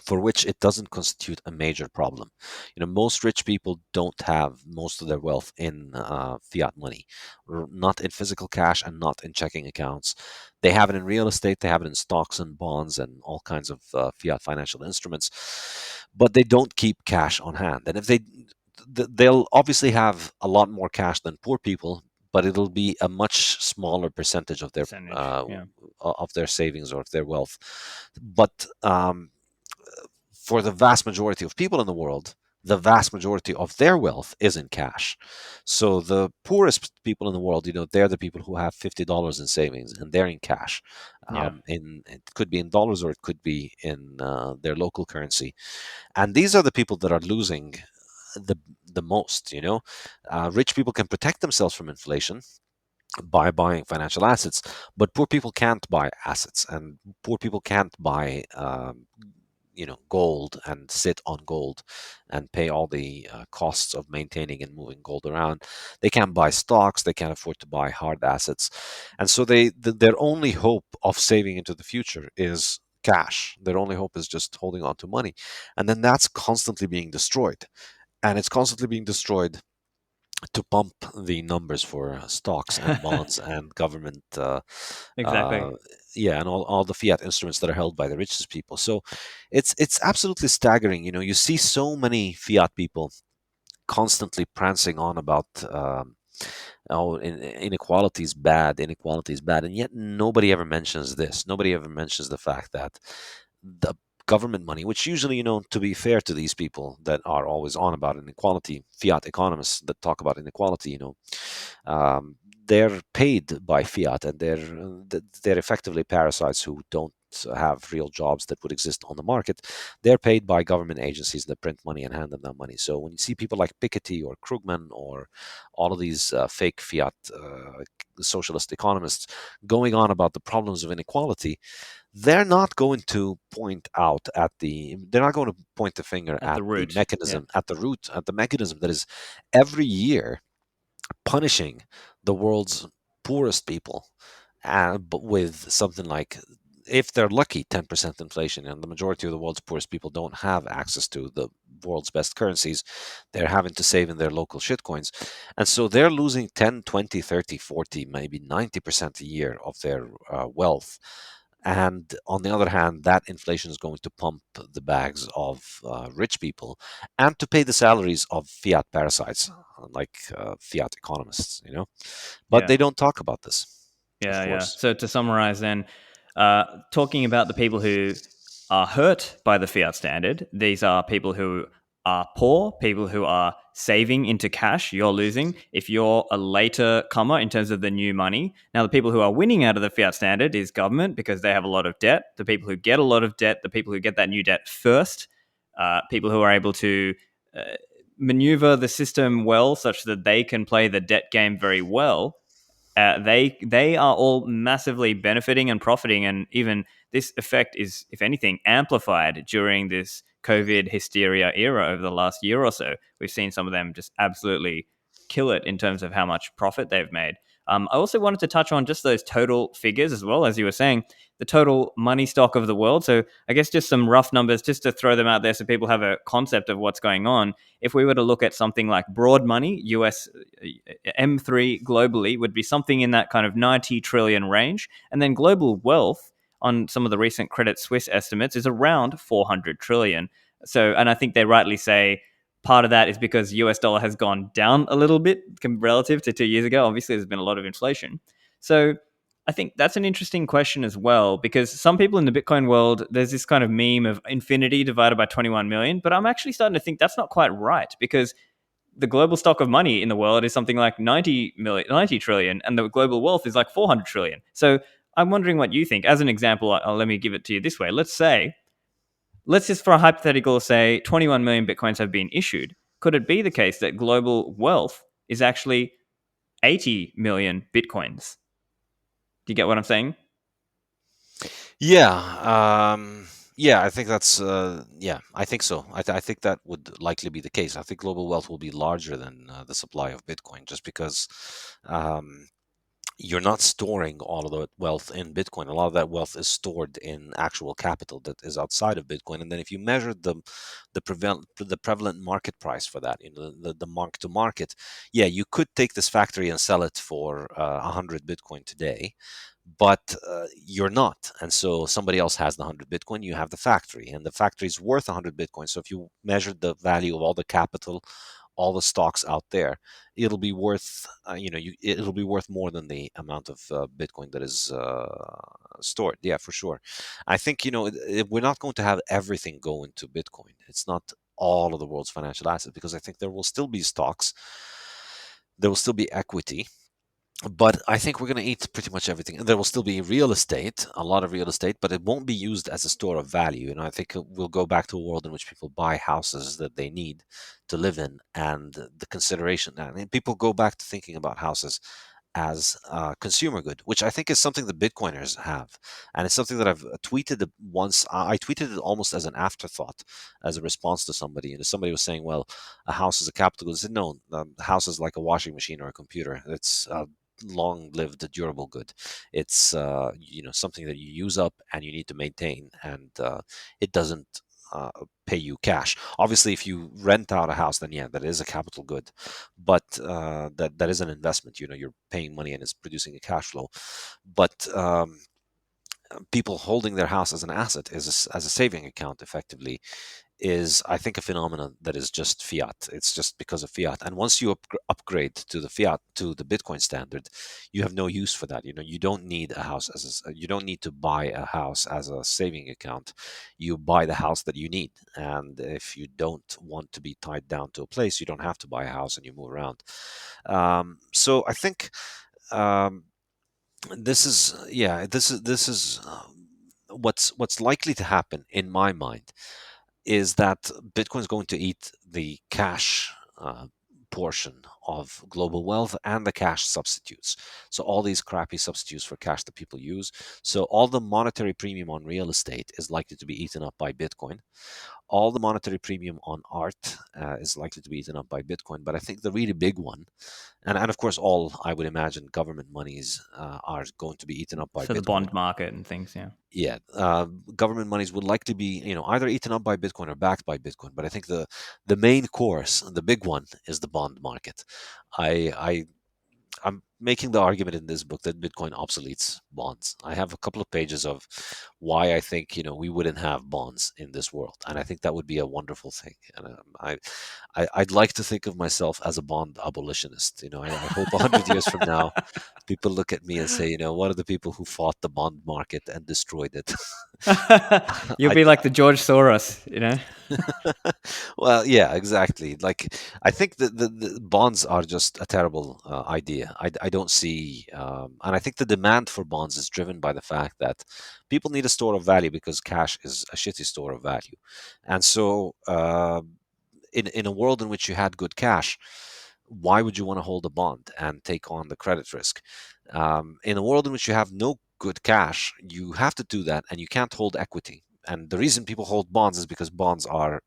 For which it doesn't constitute a major problem. Most rich people don't have most of their wealth in fiat money, not in physical cash and not in checking accounts. They have it in real estate, they have it in stocks and bonds and all kinds of fiat financial instruments, but they don't keep cash on hand. And if they'll obviously have a lot more cash than poor people, but it'll be a much smaller percentage Percentage. Yeah. of their savings or of their wealth. But for the vast majority of people in the world, the vast majority of their wealth is in cash. So the poorest people in the world, they're the people who have $50 in savings, and they're in cash. Yeah. It could be in dollars, or it could be in their local currency. And these are the people that are losing the the most. Rich people can protect themselves from inflation by buying financial assets, but poor people can't buy assets, and poor people can't buy gold and sit on gold and pay all the costs of maintaining and moving gold around. They can't buy stocks, they can't afford to buy hard assets, and so their only hope of saving into the future is cash. Their only hope is just holding on to money, and then that's constantly being destroyed, and it's constantly being destroyed to pump the numbers for stocks and bonds and government, Exactly. uh, yeah, and all the fiat instruments that are held by the richest people. So it's absolutely staggering. You see so many fiat people constantly prancing on about, oh, inequality is bad, and yet nobody ever mentions this. Nobody ever mentions the fact that the government money, which usually, to be fair to these people that are always on about inequality, fiat economists that talk about inequality, um, they're paid by fiat, and they're effectively parasites who don't have real jobs that would exist on the market. They're paid by government agencies that print money and hand them that money. So when you see people like Piketty or Krugman or all of these fake fiat socialist economists going on about the problems of inequality, they're not going to point the finger At at the the root. Yeah. mechanism, at the mechanism that is every year punishing the world's poorest people, but with something like if they're lucky, 10% inflation, and the majority of the world's poorest people don't have access to the world's best currencies. They're having to save in their local shitcoins. And so they're losing 10, 20, 30, 40, maybe 90% a year of their wealth. And on the other hand, that inflation is going to pump the bags of rich people and to pay the salaries of fiat parasites, like fiat economists, But Yeah. they don't talk about this, of Yeah, yeah. course. So to summarize, then, talking about the people who are hurt by the fiat standard, these are people who are poor, people who are saving into cash. You're losing if you're a later comer in terms of the new money. Now, the people who are winning out of the fiat standard is government because they have a lot of debt. The people who get a lot of debt, the people who get that new debt first, people who are able to uh, maneuver the system well such that they can play the debt game very well, they are all massively benefiting and profiting, and even this effect is, if anything, amplified during this COVID hysteria era over the last year or so. We've seen some of them just absolutely kill it in terms of how much profit they've made. I also wanted to touch on just those total figures as well, as you were saying, the total money stock of the world. So I guess just some rough numbers just to throw them out there so people have a concept of what's going on. If we were to look at something like broad money, US M3 globally would be something in that kind of 90 trillion range. And then global wealth on some of the recent Credit Suisse estimates is around 400 trillion. So, and I think they rightly say part of that is because US dollar has gone down a little bit relative to 2 years ago. Obviously, there's been a lot of inflation. So, I think that's an interesting question as well, because some people in the Bitcoin world, there's this kind of meme of infinity divided by 21 million, but I'm actually starting to think that's not quite right, because the global stock of money in the world is something like 90 trillion, and the global wealth is like 400 trillion. So I'm wondering what you think. As an example, let me give it to you this way. Let's just, for a hypothetical, say 21 million Bitcoins have been issued. Could it be the case that global wealth is actually 80 million Bitcoins? Do you get what I'm saying? Yeah, yeah, I think that's yeah, I think so. I think that would likely be the case. I think global wealth will be larger than the supply of Bitcoin, just because um, you're not storing all of the wealth in Bitcoin. A lot of that wealth is stored in actual capital that is outside of Bitcoin. And then if you measure the prevalent market price for that, the mark to market, yeah, you could take this factory and sell it for 100 Bitcoin today, but you're not. And so somebody else has the 100 Bitcoin, you have the factory, and the factory is worth 100 Bitcoin. So if you measure the value of all the capital, all the stocks out there, it'll be worth, it'll be worth more than the amount of Bitcoin that is stored. Yeah, for sure. I think, we're not going to have everything go into Bitcoin. It's not all of the world's financial assets, because I think there will still be stocks, there will still be equity, but I think we're going to eat pretty much everything. And there will still be real estate, a lot of real estate, but it won't be used as a store of value. And I think we'll go back to a world in which people buy houses that they need to live in, and the consideration. I mean, people go back to thinking about houses as a consumer good, which I think is something the Bitcoiners have. And it's something that I've tweeted once. I tweeted it almost as an afterthought, as a response to somebody. And somebody was saying, well, a house is a capital good. I said, no, a house is like a washing machine or a computer. It's long-lived, durable good. It's something that you use up and you need to maintain, and it doesn't pay you cash. Obviously, if you rent out a house, then yeah, that is a capital good, but that is an investment. You're paying money and it's producing a cash flow. But people holding their house as an asset, as a saving account, effectively, is, I think, a phenomenon that is just fiat. It's just because of fiat. And once you upgrade to the fiat, to the Bitcoin standard, you have no use for that. You don't need a house you don't need to buy a house as a saving account. You buy the house that you need. And if you don't want to be tied down to a place, you don't have to buy a house and you move around. So I think um, this is what's likely to happen in my mind, is that Bitcoin is going to eat the cash portion of global wealth and the cash substitutes. So all these crappy substitutes for cash that people use. So all the monetary premium on real estate is likely to be eaten up by Bitcoin. all the monetary premium on art is likely to be eaten up by Bitcoin. But I think the really big one, and of course, all I would imagine government monies are going to be eaten up by So the Bitcoin. bond market and things, yeah. Yeah, government monies would likely be, either eaten up by Bitcoin or backed by Bitcoin. But I think the main course, the big one, is the bond market. I I'm making the argument in this book that Bitcoin obsoletes bonds. I have a couple of pages of why I think we wouldn't have bonds in this world, and I think that would be a wonderful thing. And I'd like to think of myself as a bond abolitionist. I hope 100 years from now, people look at me and say, what are the people who fought the bond market and destroyed it? You'll I, be like the George Soros, you know? well, yeah, exactly. Like, I think that the bonds are just a terrible idea. I don't see, and I think the demand for bonds is driven by the fact that people need a store of value because cash is a shitty store of value. And so, in a world in which you had good cash, why would you want to hold a bond and take on the credit risk? In a world in which you have no good cash, you have to do that, and you can't hold equity. And the reason people hold bonds is because bonds are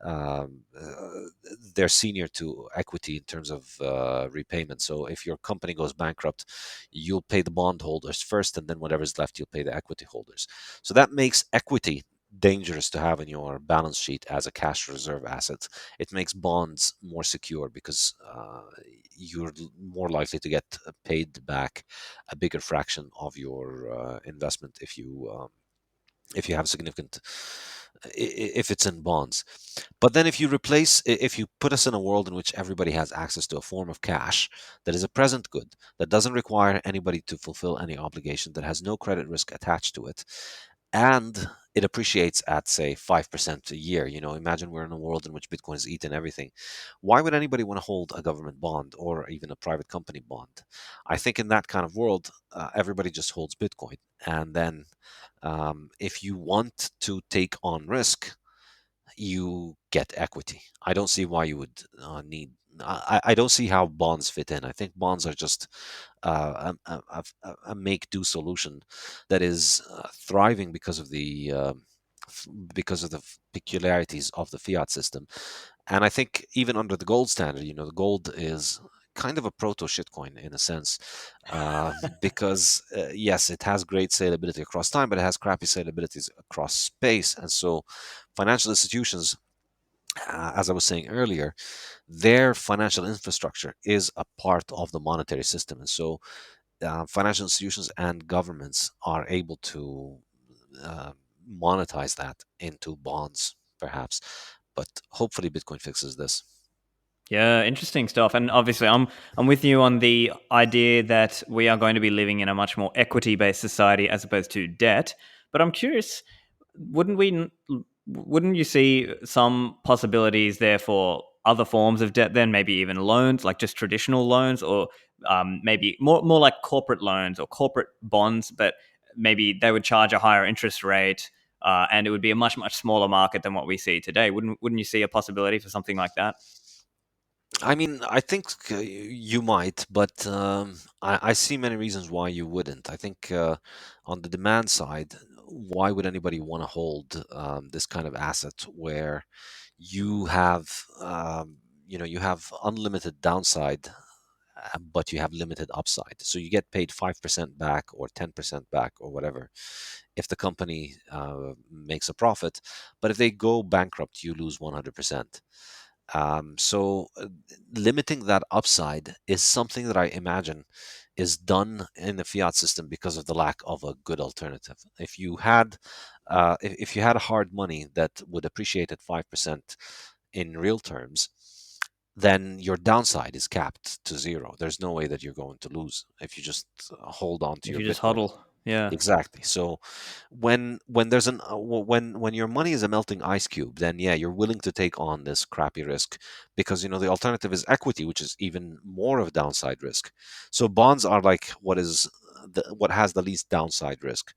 um, uh, they're senior to equity in terms of repayment. So if your company goes bankrupt, you'll pay the bondholders first, and then whatever's left, you'll pay the equity holders. So that makes equity dangerous to have in your balance sheet as a cash reserve asset. It makes bonds more secure because you're more likely to get paid back a bigger fraction of your investment if you have significant if it's in bonds. But then if you put us in a world in which everybody has access to a form of cash that is a present good, that doesn't require anybody to fulfill any obligation, that has no credit risk attached to it, and it appreciates at, say, 5% a year. Imagine we're in a world in which Bitcoin is eating everything. Why would anybody want to hold a government bond or even a private company bond? I think in that kind of world, everybody just holds Bitcoin. And then if you want to take on risk, you get equity. I don't see why you would need. I don't see how bonds fit in. I think bonds are just a make-do solution that is thriving because of the peculiarities of the fiat system. And I think even under the gold standard, the gold is kind of a proto shitcoin in a sense, because yes, it has great salability across time, but it has crappy salabilities across space. And so, financial institutions, as I was saying earlier, their financial infrastructure is a part of the monetary system. And so, financial institutions and governments are able to uh, monetize that into bonds, perhaps. But hopefully, Bitcoin fixes this. Yeah, interesting stuff. And obviously, I'm with you on the idea that we are going to be living in a much more equity-based society as opposed to debt. But I'm curious, wouldn't we wouldn't you see some possibilities there for other forms of debt then, maybe even loans, like just traditional loans, or maybe more like corporate loans or corporate bonds, but maybe they would charge a higher interest rate, and it would be a much smaller market than what we see today. Wouldn't you see a possibility for something like that? I mean, I think you might, but I see many reasons why you wouldn't. I think on the demand side, why would anybody want to hold this kind of asset where you have, you have unlimited downside, but you have limited upside. So you get paid 5% back or 10% back or whatever if the company makes a profit. But if they go bankrupt, you lose 100%. So limiting that upside is something that I imagine is done in the fiat system because of the lack of a good alternative. If you had hard money that would appreciate at 5% in real terms, then your downside is capped to zero. There's no way that you're going to lose if you just hold on to If your you just Bitcoin. huddle, yeah. Exactly. So when there's when your money is a melting ice cube, then yeah, you're willing to take on this crappy risk because the alternative is equity, which is even more of downside risk. So bonds are like what has the least downside risk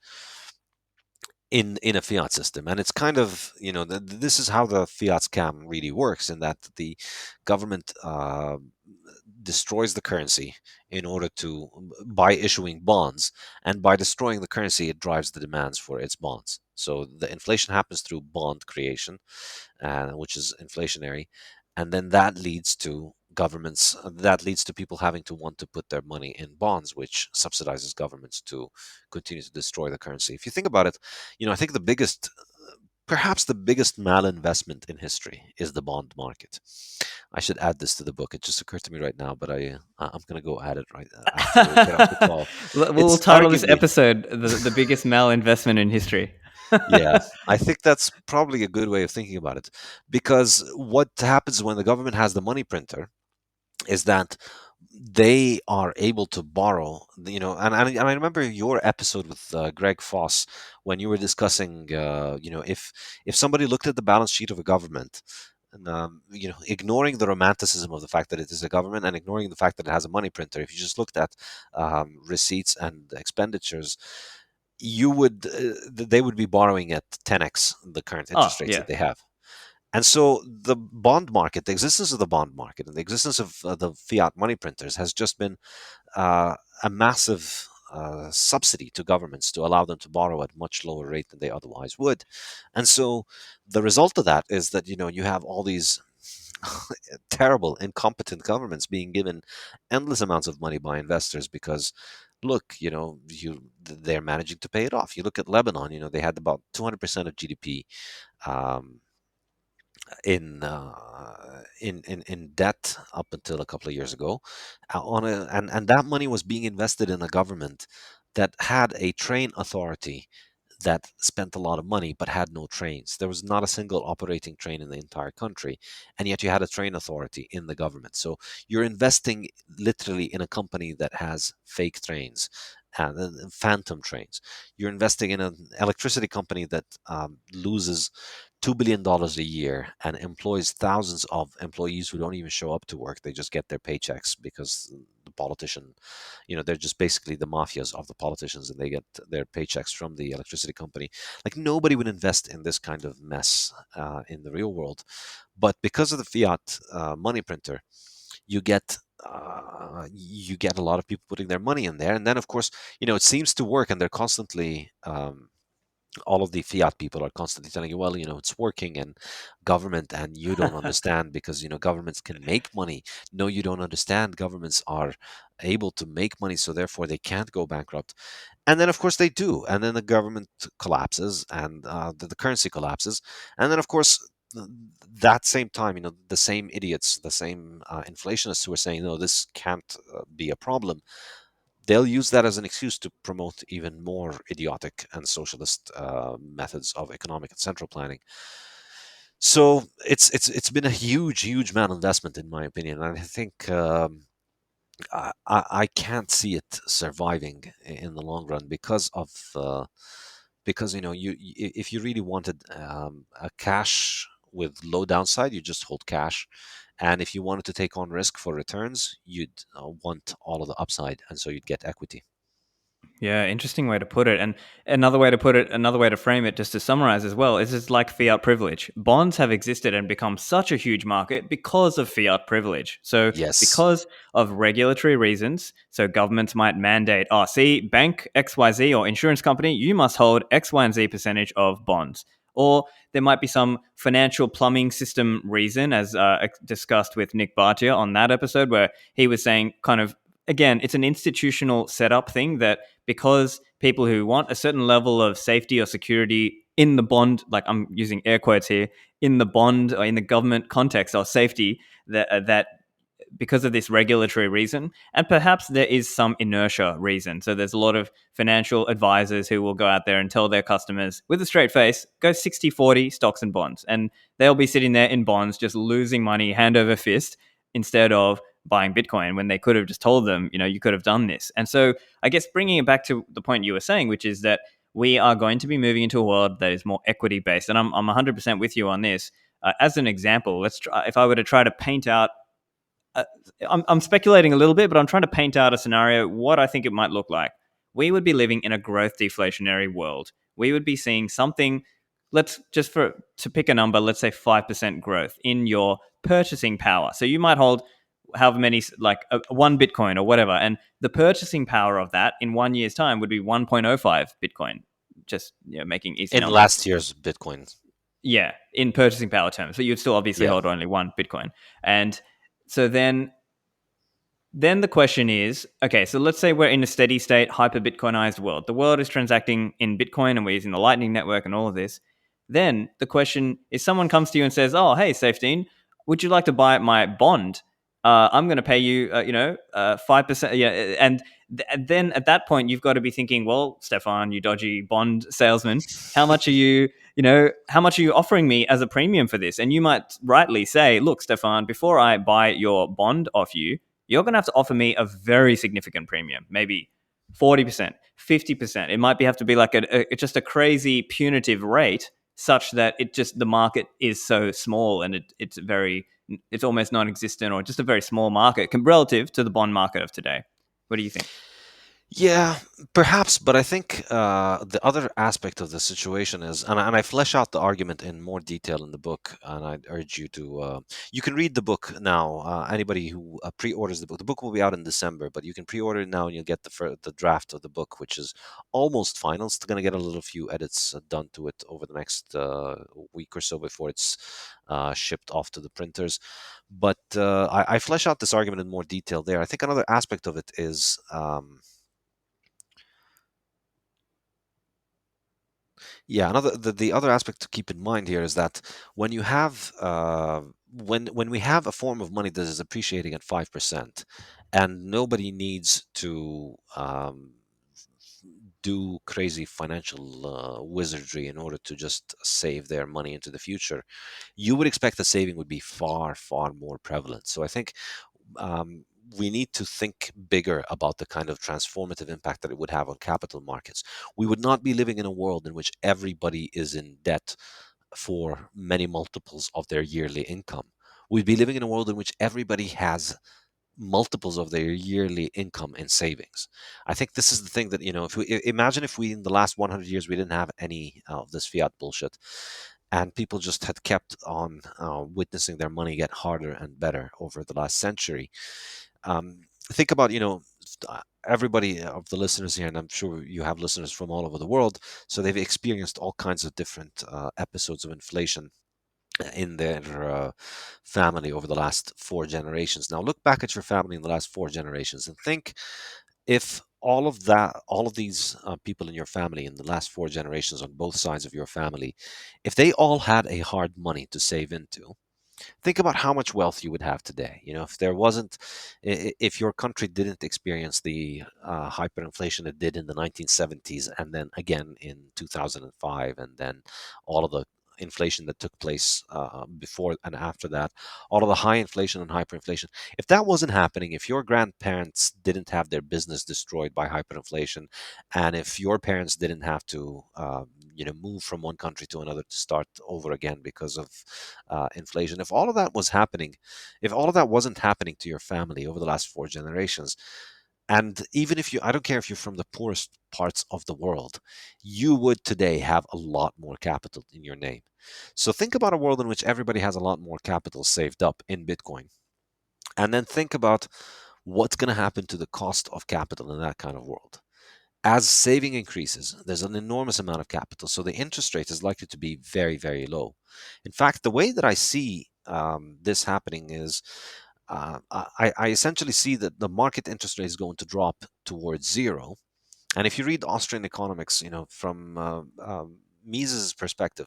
in a fiat system. And it's kind of this is how the fiat scam really works, in that the government destroys the currency in order to by issuing bonds, and by destroying the currency it drives the demands for its bonds. So the inflation happens through bond creation, which is inflationary, and then that leads to governments. That leads to people having to want to put their money in bonds, which subsidizes governments to continue to destroy the currency. If you think about it, I think perhaps the biggest malinvestment in history is the bond market. I should add this to the book. It just occurred to me right now, but I'm going to go add it right after we get off the call. We'll It's title this arguably, episode the biggest malinvestment in history. yeah, I think that's probably a good way of thinking about it, because what happens when the government has the money printer is that they are able to borrow, and I remember your episode with Greg Foss when you were discussing, if somebody looked at the balance sheet of a government, and ignoring the romanticism of the fact that it is a government and ignoring the fact that it has a money printer, if you just looked at receipts and expenditures, they would be borrowing at 10x the current Oh interest rates yeah. that they have. And so the bond market, the existence of the bond market and the existence of the fiat money printers has just been a massive subsidy to governments to allow them to borrow at much lower rate than they otherwise would. And so the result of that is that you have all these terrible, incompetent governments being given endless amounts of money by investors because, look, they're managing to pay it off. You look at Lebanon, they had about 200% of GDP um, in debt up until a couple of years ago, and that money was being invested in a government that had a train authority that spent a lot of money but had no trains. There was not a single operating train in the entire country, and yet you had a train authority in the government. So you're investing literally in a company that has fake trains and phantom trains. You're investing in an electricity company that loses $2 billion a year and employs thousands of employees who don't even show up to work. They just get their paychecks because the politician, they're just basically the mafias of the politicians, and they get their paychecks from the electricity company. Like, nobody would invest in this kind of mess in the real world. But because of the fiat money printer, you get a lot of people putting their money in there, and then of course, it seems to work, and they're constantly all of the fiat people are constantly telling you, well, it's working, and government, and you don't understand because, governments can make money. No, you don't understand. Governments are able to make money, so therefore they can't go bankrupt. And then, of course, they do. And then the government collapses, and the currency collapses. And then, of course, that same time, the same idiots, the same inflationists who are saying, no, this can't be a problem, they'll use that as an excuse to promote even more idiotic and socialist methods of economic and central planning. So it's been a huge malinvestment in my opinion, and I think I can't see it surviving in the long run because if you really wanted a cash with low downside, you just hold cash. And if you wanted to take on risk for returns, you'd want all of the upside, and so you'd get equity. Yeah, interesting way to put it. And another way to put it, another way to frame it, just to summarize as well, is it's like fiat privilege. Bonds have existed and become such a huge market because of fiat privilege. So, Yes. because of regulatory reasons, so governments might mandate, oh, see, bank XYZ or insurance company, you must hold X, Y, and Z percentage of bonds. Or there might be some financial plumbing system reason, as discussed with Nick Bartia on that episode, where he was saying, kind of, again, it's an institutional setup thing that because people who want a certain level of safety or security in the bond, like I'm using air quotes here, in the bond or in the government context or safety, that because of this regulatory reason, and perhaps there is some inertia reason. So there's a lot of financial advisors who will go out there and tell their customers with a straight face, go 60-40 stocks and bonds. And they'll be sitting there in bonds just losing money hand over fist instead of buying Bitcoin when they could have just told them, you could have done this. And so I guess bringing it back to the point you were saying, which is that we are going to be moving into a world that is more equity based. And I'm 100% with you on this. As an example, let's try, if I were to try to paint out uh, I'm speculating a little bit, but I'm trying to paint out a scenario what I think it might look like. We would be living in a growth deflationary world. We would be seeing something. Let's just for to pick a number. Let's say 5% growth in your purchasing power. So you might hold however many, like one Bitcoin or whatever, and the purchasing power of that in 1 year's time would be 1.05 Bitcoin. just making easy In numbers. last year's Bitcoin. Yeah, in purchasing power terms, but you'd still obviously Yeah. hold only one Bitcoin. And so then the question is, okay, so let's say we're in a steady state, hyper Bitcoinized world. The world is transacting in Bitcoin and we're using the Lightning Network and all of this. Then the question is, someone comes to you and says, oh, hey, Saifedean, would you like to buy my bond? I'm going to pay you, 5%. Yeah. And then at that point, you've got to be thinking, well, Stefan, you dodgy bond salesman, how much are you, how much are you offering me as a premium for this? And you might rightly say, look, Stefan, before I buy your bond off you, you're going to have to offer me a very significant premium, maybe 40%, 50%. It might have to be like just a crazy punitive rate, such that the market is so small and it's almost non-existent, or just a very small market relative to the bond market of today. What do you think? Yeah, perhaps, but I think the other aspect of the situation is, and I flesh out the argument in more detail in the book, and I'd urge you to, you can read the book now. Anybody who pre-orders the book will be out in December, but you can pre-order it now, and you'll get the draft of the book, which is almost final. It's going to get a little few edits done to it over the next week or so before it's shipped off to the printers. But I flesh out this argument in more detail there. I think another aspect of it is. Yeah, the other aspect to keep in mind here is that when you have when we have a form of money that is appreciating at 5%, and nobody needs to do crazy financial wizardry in order to just save their money into the future, you would expect that saving would be far, far more prevalent. So I think um, we need to think bigger about the kind of transformative impact that it would have on capital markets. We would not be living in a world in which everybody is in debt for many multiples of their yearly income. We'd be living in a world in which everybody has multiples of their yearly income in savings. I think this is the thing that, if we imagine if we in the last 100 years we didn't have any of this fiat bullshit, and people just had kept on witnessing their money get harder and better over the last century. Think about, everybody of the listeners here, and I'm sure you have listeners from all over the world, so they've experienced all kinds of different episodes of inflation in their family over the last 4 generations. Now, look back at your family in the last 4 generations and think if all of these people in your family in the last 4 generations on both sides of your family, if they all had a hard money to save into, think about how much wealth you would have today. If there wasn't, if your country didn't experience the hyperinflation it did in the 1970s, and then again in 2005, and then all of the inflation that took place before and after that, all of the high inflation and hyperinflation. If that wasn't happening, if your grandparents didn't have their business destroyed by hyperinflation, and if your parents didn't have to, move from one country to another to start over again because of inflation, if all of that was happening, if all of that wasn't happening to your family over the last 4 generations, and even if I don't care if you're from the poorest parts of the world, you would today have a lot more capital in your name. So think about a world in which everybody has a lot more capital saved up in Bitcoin. And then think about what's going to happen to the cost of capital in that kind of world. As saving increases, there's an enormous amount of capital, so the interest rate is likely to be very, very low. In fact, the way that I see this happening is I essentially see that the market interest rate is going to drop towards zero. And if you read Austrian economics, from Mises's perspective,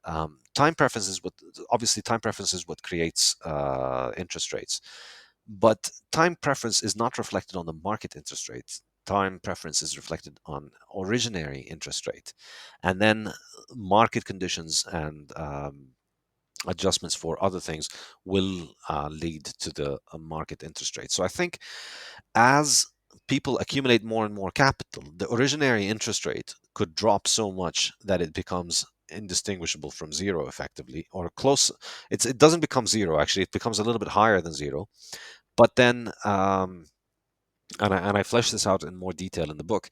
time preference is what obviously time preference is what creates interest rates. But time preference is not reflected on the market interest rates. Time preference is reflected on originary interest rate, and then market conditions and adjustments for other things will lead to the market interest rate. So I think as people accumulate more and more capital, the originary interest rate could drop so much that it becomes indistinguishable from zero effectively, or close. It doesn't become zero, actually. It becomes a little bit higher than zero. But then, and I flesh this out in more detail in the book,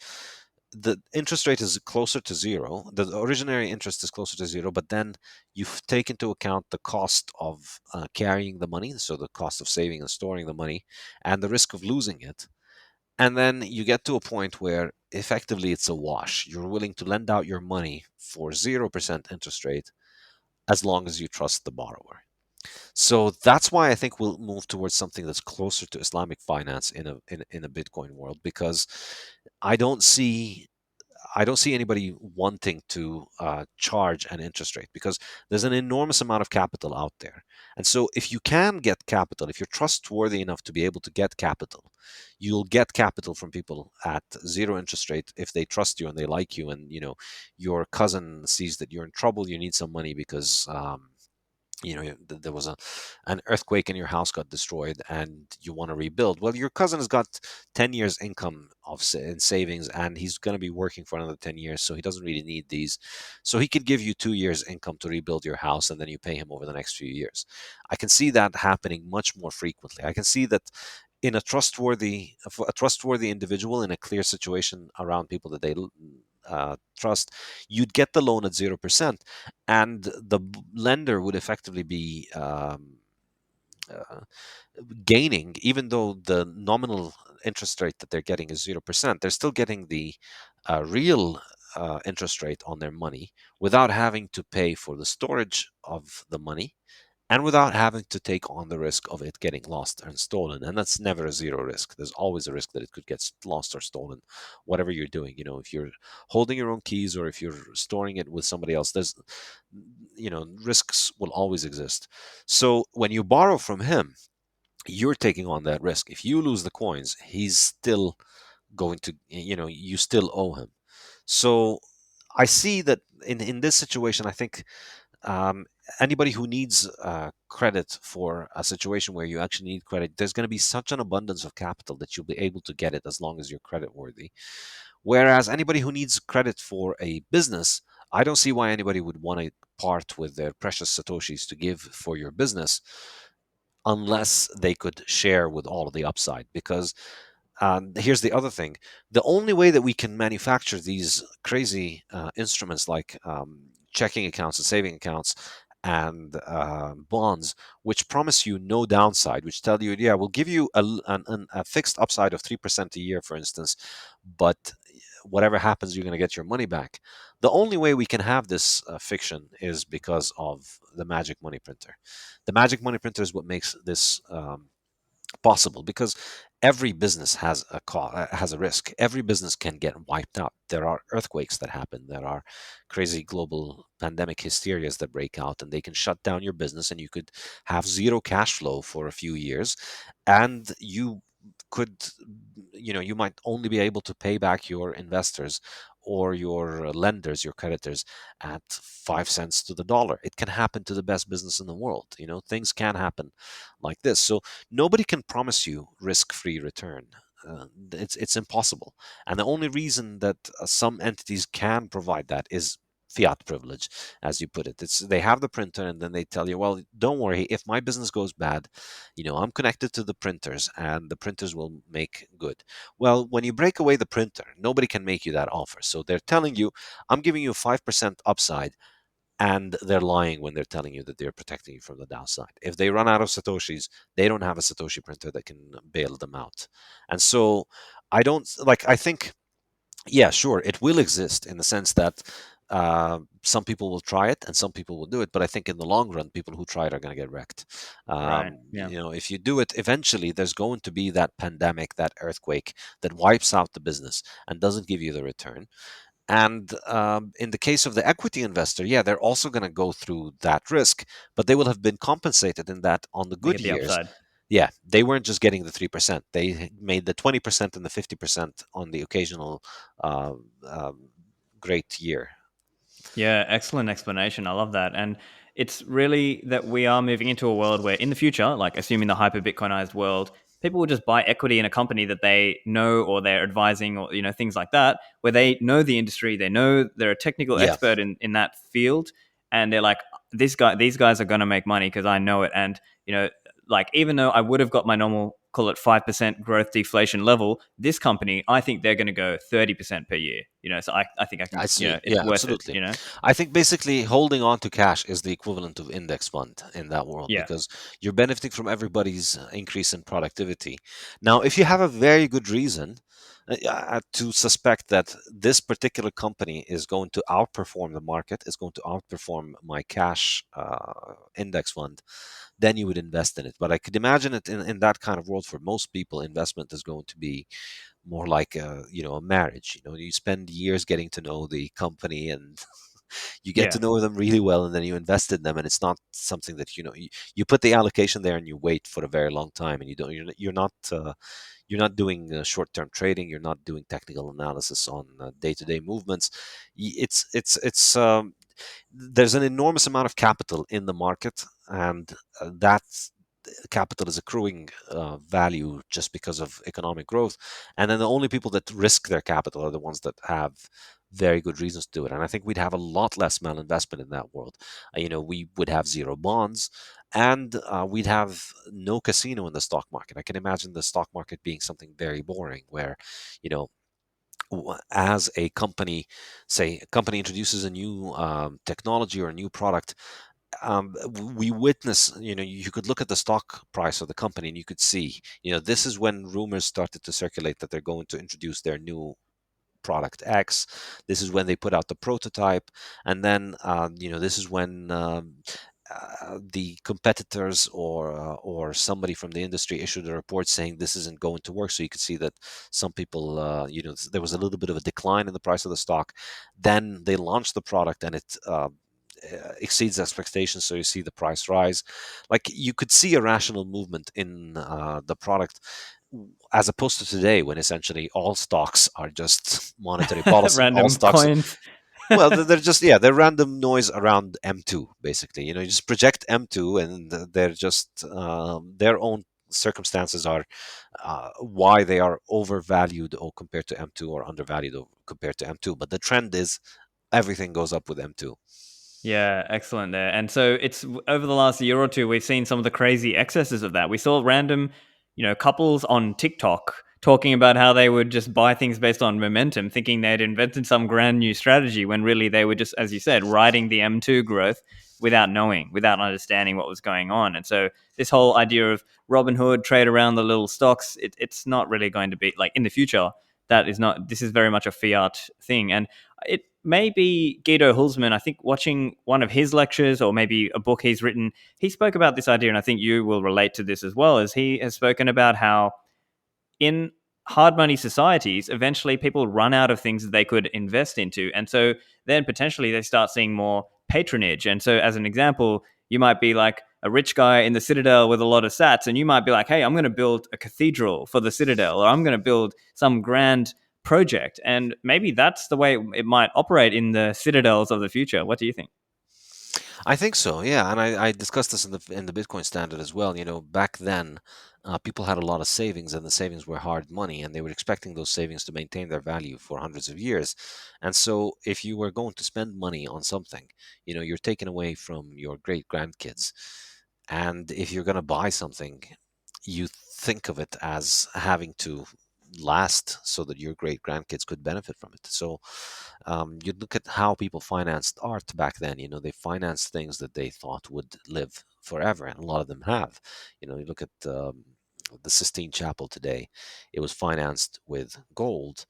the interest rate is closer to zero. The originary interest is closer to zero, but then you take into account the cost of carrying the money, so the cost of saving and storing the money, and the risk of losing it. And then you get to a point where effectively it's a wash. You're willing to lend out your money for 0% interest rate as long as you trust the borrower. So that's why I think we'll move towards something that's closer to Islamic finance in a Bitcoin world, because I don't see I don't see anybody wanting to charge an interest rate, because there's an enormous amount of capital out there. And so, if you can get capital, if you're trustworthy enough to be able to get capital, you'll get capital from people at zero interest rate if they trust you and they like you. And your cousin sees that you're in trouble, you need some money because there was an earthquake and your house got destroyed and you want to rebuild. Well, your cousin has got 10 years income in savings, and he's going to be working for another 10 years, so he doesn't really need these. So he could give you 2 years income to rebuild your house, and then you pay him over the next few years. I can see that happening much more frequently. I can see that in a trustworthy individual in a clear situation around people that they trust, you'd get the loan at 0%, and the lender would effectively be uh, gaining. Even though the nominal interest rate that they're getting is 0%, they're still getting the real interest rate on their money without having to pay for the storage of the money and without having to take on the risk of it getting lost and stolen. And that's never a zero risk. There's always a risk that it could get lost or stolen, whatever you're doing. If you're holding your own keys or if you're storing it with somebody else, risks will always exist. So when you borrow from him, you're taking on that risk. If you lose the coins, he's still going to, you still owe him. So I see that in this situation, I think um, anybody who needs credit for a situation where you actually need credit, there's going to be such an abundance of capital that you'll be able to get it as long as you're credit worthy. Whereas anybody who needs credit for a business, I don't see why anybody would want to part with their precious satoshis to give for your business unless they could share with all of the upside. Because here's the other thing: the only way that we can manufacture these crazy instruments like checking accounts and saving accounts and bonds, which promise you no downside, which tell you, yeah, we'll give you a fixed upside of 3% a year, for instance, but whatever happens, you're going to get your money back. The only way we can have this fiction is because of the magic money printer. The magic money printer is what makes this possible, because every business has a risk. Every business can get wiped out. There are earthquakes that happen. There are crazy global pandemic hysterias that break out, and they can shut down your business, and you could have zero cash flow for a few years, and could you might only be able to pay back your investors or your lenders, your creditors, at 5 cents to the dollar. It can happen to the best business in the world. Things can happen like this. So nobody can promise you risk-free return. It's impossible. And the only reason that some entities can provide that is fiat privilege, as you put it. It's they have the printer, and then they tell you, well, don't worry, if my business goes bad, I'm connected to the printers, and the printers will make good. Well, when you break away the printer, nobody can make you that offer. So they're telling you, I'm giving you 5% upside, and they're lying when they're telling you that they're protecting you from the downside. If they run out of satoshis, they don't have a satoshi printer that can bail them out. And so I think, yeah, sure, it will exist in the sense that some people will try it and some people will do it, but I think in the long run, people who try it are going to get wrecked. Right. Yeah. If you do it, eventually there's going to be that pandemic, that earthquake that wipes out the business and doesn't give you the return. And in the case of the equity investor, yeah, they're also going to go through that risk, but they will have been compensated in that on the They good get the years. upside. Yeah, they weren't just getting the 3%. They made the 20% and the 50% on the occasional uh, um, great year. Yeah, excellent explanation. I love that. And it's really that we are moving into a world where in the future, like assuming the hyper Bitcoinized world, people will just buy equity in a company that they know or they're advising or things like that, where they know the industry, they know they're a technical Yeah, expert in that field, and they're like, these guys are gonna make money because I know it. And like even though I would have got my normal, call it 5% growth deflation level, this company, I think they're gonna go 30% per year. So I think I can, I see. it's Yeah, worth it. absolutely. I think basically holding on to cash is the equivalent of index fund in that world Yeah, because you're benefiting from everybody's increase in productivity. Now, if you have a very good reason to suspect that this particular company is going to outperform the market, is going to outperform my cash index fund, then you would invest in it. But I could imagine it in that kind of world for most people, investment is going to be more like a marriage. You spend years getting to know the company and you get to yeah. know them really well, and then you invest in them, and it's not something that you put the allocation there and you wait for a very long time, and you're not doing short-term trading, you're not doing technical analysis on day-to-day movements. It's there's an enormous amount of capital in the market, and that capital is accruing value just because of economic growth. And then the only people that risk their capital are the ones that have very good reasons to do it. And I think we'd have a lot less malinvestment in that world. We would have zero bonds, and we'd have no casino in the stock market. I can imagine the stock market being something very boring, where you know as a company, say a company introduces a new technology or a new product, we witness, you could look at the stock price of the company and you could see, this is when rumors started to circulate that they're going to introduce their new product X. This is when they put out the prototype, and then this is when the competitors or somebody from the industry issued a report saying this isn't going to work. So you could see that some people, there was a little bit of a decline in the price of the stock. Then they launched the product and it exceeds expectations, so you see the price rise. Like, you could see a rational movement in the product, as opposed to today when essentially all stocks are just monetary policy. All Random stocks, coins. well, they're just, yeah, they're random noise around M2 basically. You just project M2 and they're just their own circumstances are why they are overvalued or compared to M2, or undervalued or compared to M2. But the trend is everything goes up with M2. Yeah, excellent there. And so it's over the last year or two, we've seen some of the crazy excesses of that. We saw random, couples on TikTok talking about how they would just buy things based on momentum, thinking they'd invented some grand new strategy when really they were just, as you said, riding the M2 growth without knowing, without understanding what was going on. And so this whole idea of Robin Hood, trade around the little stocks, it's not really going to be like in the future. This is very much a fiat thing. And it may be Guido Hulsmann. I think watching one of his lectures or maybe a book he's written, he spoke about this idea, and I think you will relate to this as well, as he has spoken about how in hard money societies, eventually people run out of things that they could invest into. And so then potentially they start seeing more patronage. And so, as an example, you might be like a rich guy in the Citadel with a lot of sats, and you might be like, hey, I'm going to build a cathedral for the Citadel, or I'm going to build some grand project. And maybe that's the way it might operate in the Citadels of the future. What do you think? I think so, yeah, and I discussed this in the Bitcoin standard as well. Back then, people had a lot of savings, and the savings were hard money, and they were expecting those savings to maintain their value for hundreds of years. And so, if you were going to spend money on something, you're taken away from your great grandkids. And if you're going to buy something, you think of it as having to last so that your great grandkids could benefit from it. So you look at how people financed art back then. They financed things that they thought would live forever, and a lot of them have. You look at the Sistine Chapel today. It was financed with gold,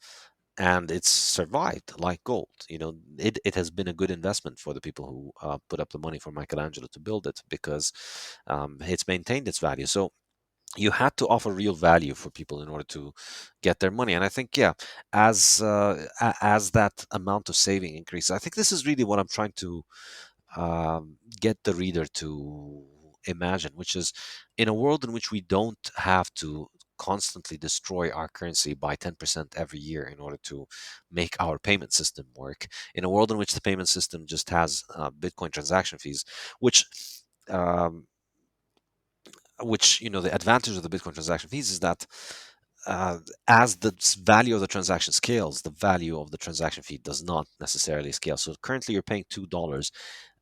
and it's survived like gold. It has been a good investment for the people who put up the money for Michelangelo to build it, because it's maintained its value. So you had to offer real value for people in order to get their money. And I think, yeah, as that amount of saving increases, I think this is really what I'm trying to get the reader to imagine, which is, in a world in which we don't have to constantly destroy our currency by 10% every year in order to make our payment system work, in a world in which the payment system just has Bitcoin transaction fees, which um, the advantage of the Bitcoin transaction fees is that uh, as the value of the transaction scales, the value of the transaction fee does not necessarily scale. So currently you're paying $2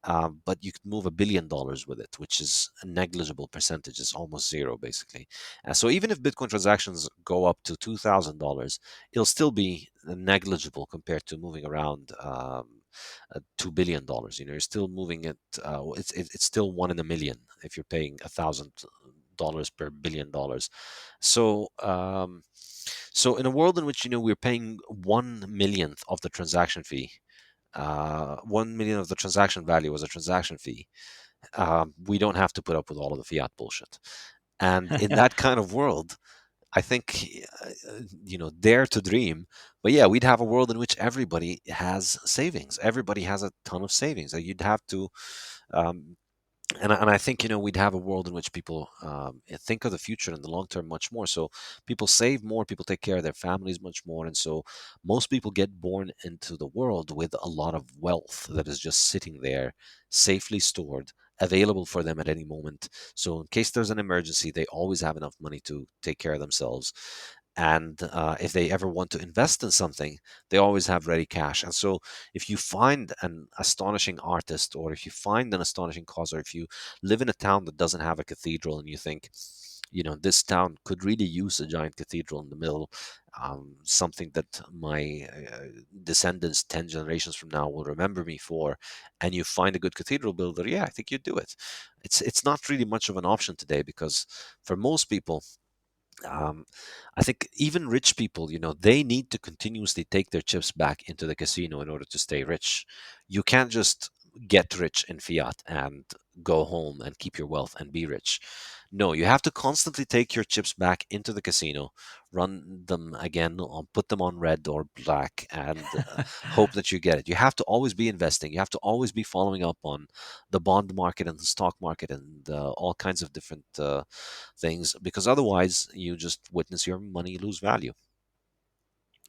but you could move $1 billion with it, which is a negligible percentage. It's almost zero, basically. So even if Bitcoin transactions go up to $2,000, it'll still be negligible compared to moving around $2 billion. You're still moving it. It's still one in a million if you're paying $1,000 per $1 billion. So so in a world in which we're paying 1 millionth of the transaction fee, 1 million of the transaction value as a transaction fee, we don't have to put up with all of the fiat bullshit. And in that kind of world, I think, dare to dream. But yeah, we'd have a world in which everybody has savings. Everybody has a ton of savings. You'd have to um, and I think we'd have a world in which people think of the future in the long term much more. So people save more, people take care of their families much more, and so most people get born into the world with a lot of wealth that is just sitting there, safely stored, available for them at any moment. So in case there's an emergency, they always have enough money to take care of themselves. And if they ever want to invest in something, they always have ready cash. And so if you find an astonishing artist, or if you find an astonishing cause, or if you live in a town that doesn't have a cathedral and you think, this town could really use a giant cathedral in the middle, something that my descendants 10 generations from now will remember me for, and you find a good cathedral builder, yeah, I think you do it. It's not really much of an option today, because for most people, um, I think even rich people, they need to continuously take their chips back into the casino in order to stay rich. You can't just get rich in fiat and go home and keep your wealth and be rich. No, you have to constantly take your chips back into the casino, run them again, put them on red or black, and hope that you get it. You have to always be investing. You have to always be following up on the bond market and the stock market and all kinds of different things, because otherwise you just witness your money lose value.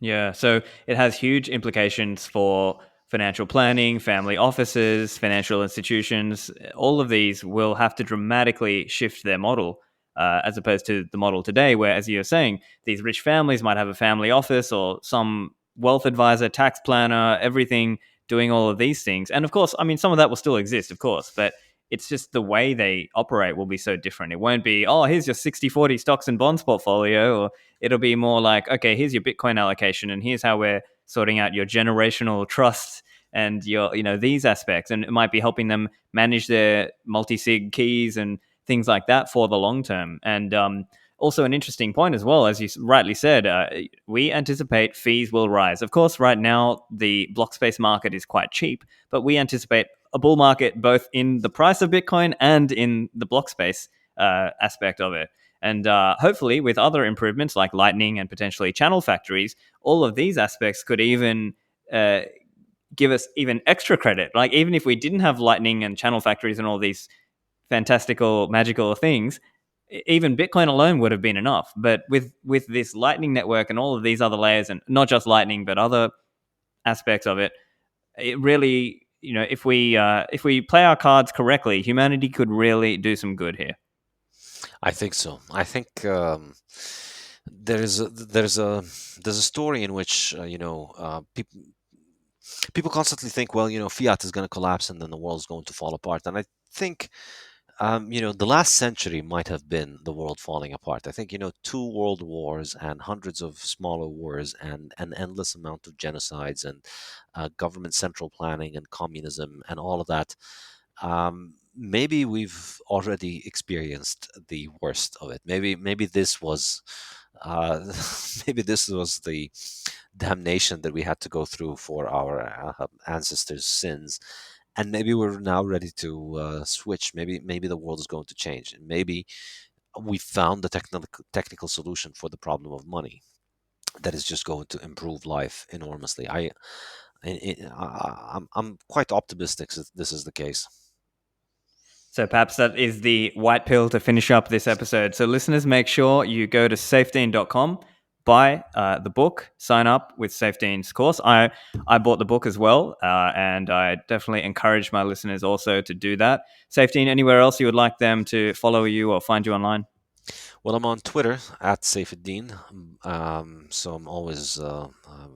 Yeah, so it has huge implications for financial planning, family offices, financial institutions. All of these will have to dramatically shift their model, as opposed to the model today, where, as you're saying, these rich families might have a family office or some wealth advisor, tax planner, everything doing all of these things. And of course, I mean, some of that will still exist, of course, but it's just the way they operate will be so different. It won't be, oh, here's your 60-40 stocks and bonds portfolio, or it'll be more like, okay, here's your Bitcoin allocation, and here's how we're sorting out your generational trust and your, these aspects. And it might be helping them manage their multi-sig keys and things like that for the long term. And also an interesting point as well, as you rightly said, we anticipate fees will rise. Of course, right now the block space market is quite cheap, but we anticipate a bull market both in the price of Bitcoin and in the block space aspect of it. And hopefully, with other improvements like Lightning and potentially channel factories, all of these aspects could even uh, give us even extra credit. Like, even if we didn't have Lightning and channel factories and all these fantastical, magical things, even Bitcoin alone would have been enough. But with this Lightning network and all of these other layers, and not just Lightning, but other aspects of it, it really, if we play our cards correctly, humanity could really do some good here. I think so. I think there's a story in which people constantly think, well, fiat is going to collapse and then the world's going to fall apart. And I think the last century might have been the world falling apart. I think, two world wars and hundreds of smaller wars and an endless amount of genocides and government central planning and communism and all of that. Maybe we've already experienced the worst of it. Maybe this was uh, maybe this was the damnation that we had to go through for our ancestors' sins, and maybe we're now ready to switch. Maybe the world is going to change, and maybe we found the technical solution for the problem of money that is just going to improve life enormously. I'm quite optimistic that this is the case. So perhaps that is the white pill to finish up this episode. So listeners, make sure you go to Saifedean.com, buy the book, sign up with Saifedean's course. I bought the book as well, and I definitely encourage my listeners also to do that. Saifedean, anywhere else you would like them to follow you or find you online? Well, I'm on Twitter at Saifedean, so I'm always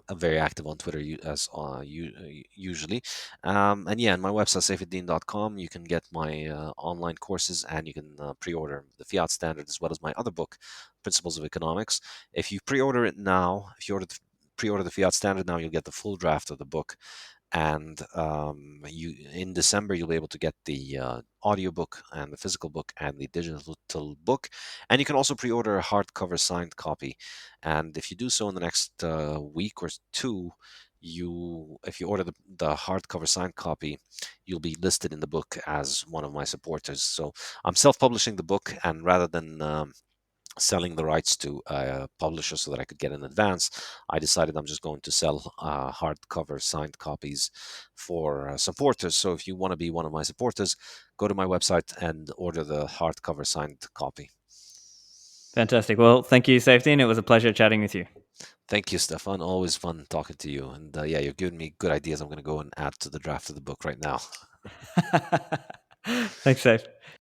I'm very active on Twitter as usually. And yeah, on my website, saifedean.com, you can get my online courses, and you can pre-order the Fiat Standard as well as my other book, Principles of Economics. If you pre-order it now, if you pre-order the Fiat Standard now, you'll get the full draft of the book, and you in December you'll be able to get the audiobook and the physical book and the digital book, and you can also pre-order a hardcover signed copy. And if you do so in the next week or two, if you order the hardcover signed copy, you'll be listed in the book as one of my supporters. So I'm self-publishing the book, and rather than selling the rights to a publisher so that I could get in advance, I decided I'm just going to sell hardcover signed copies for supporters. So if you want to be one of my supporters, go to my website and order the hardcover signed copy. Fantastic. Well, thank you, Saifedean. It was a pleasure chatting with you. Thank you, Stefan. Always fun talking to you. And yeah, you're giving me good ideas. I'm going to go and add to the draft of the book right now. Thanks, Saif.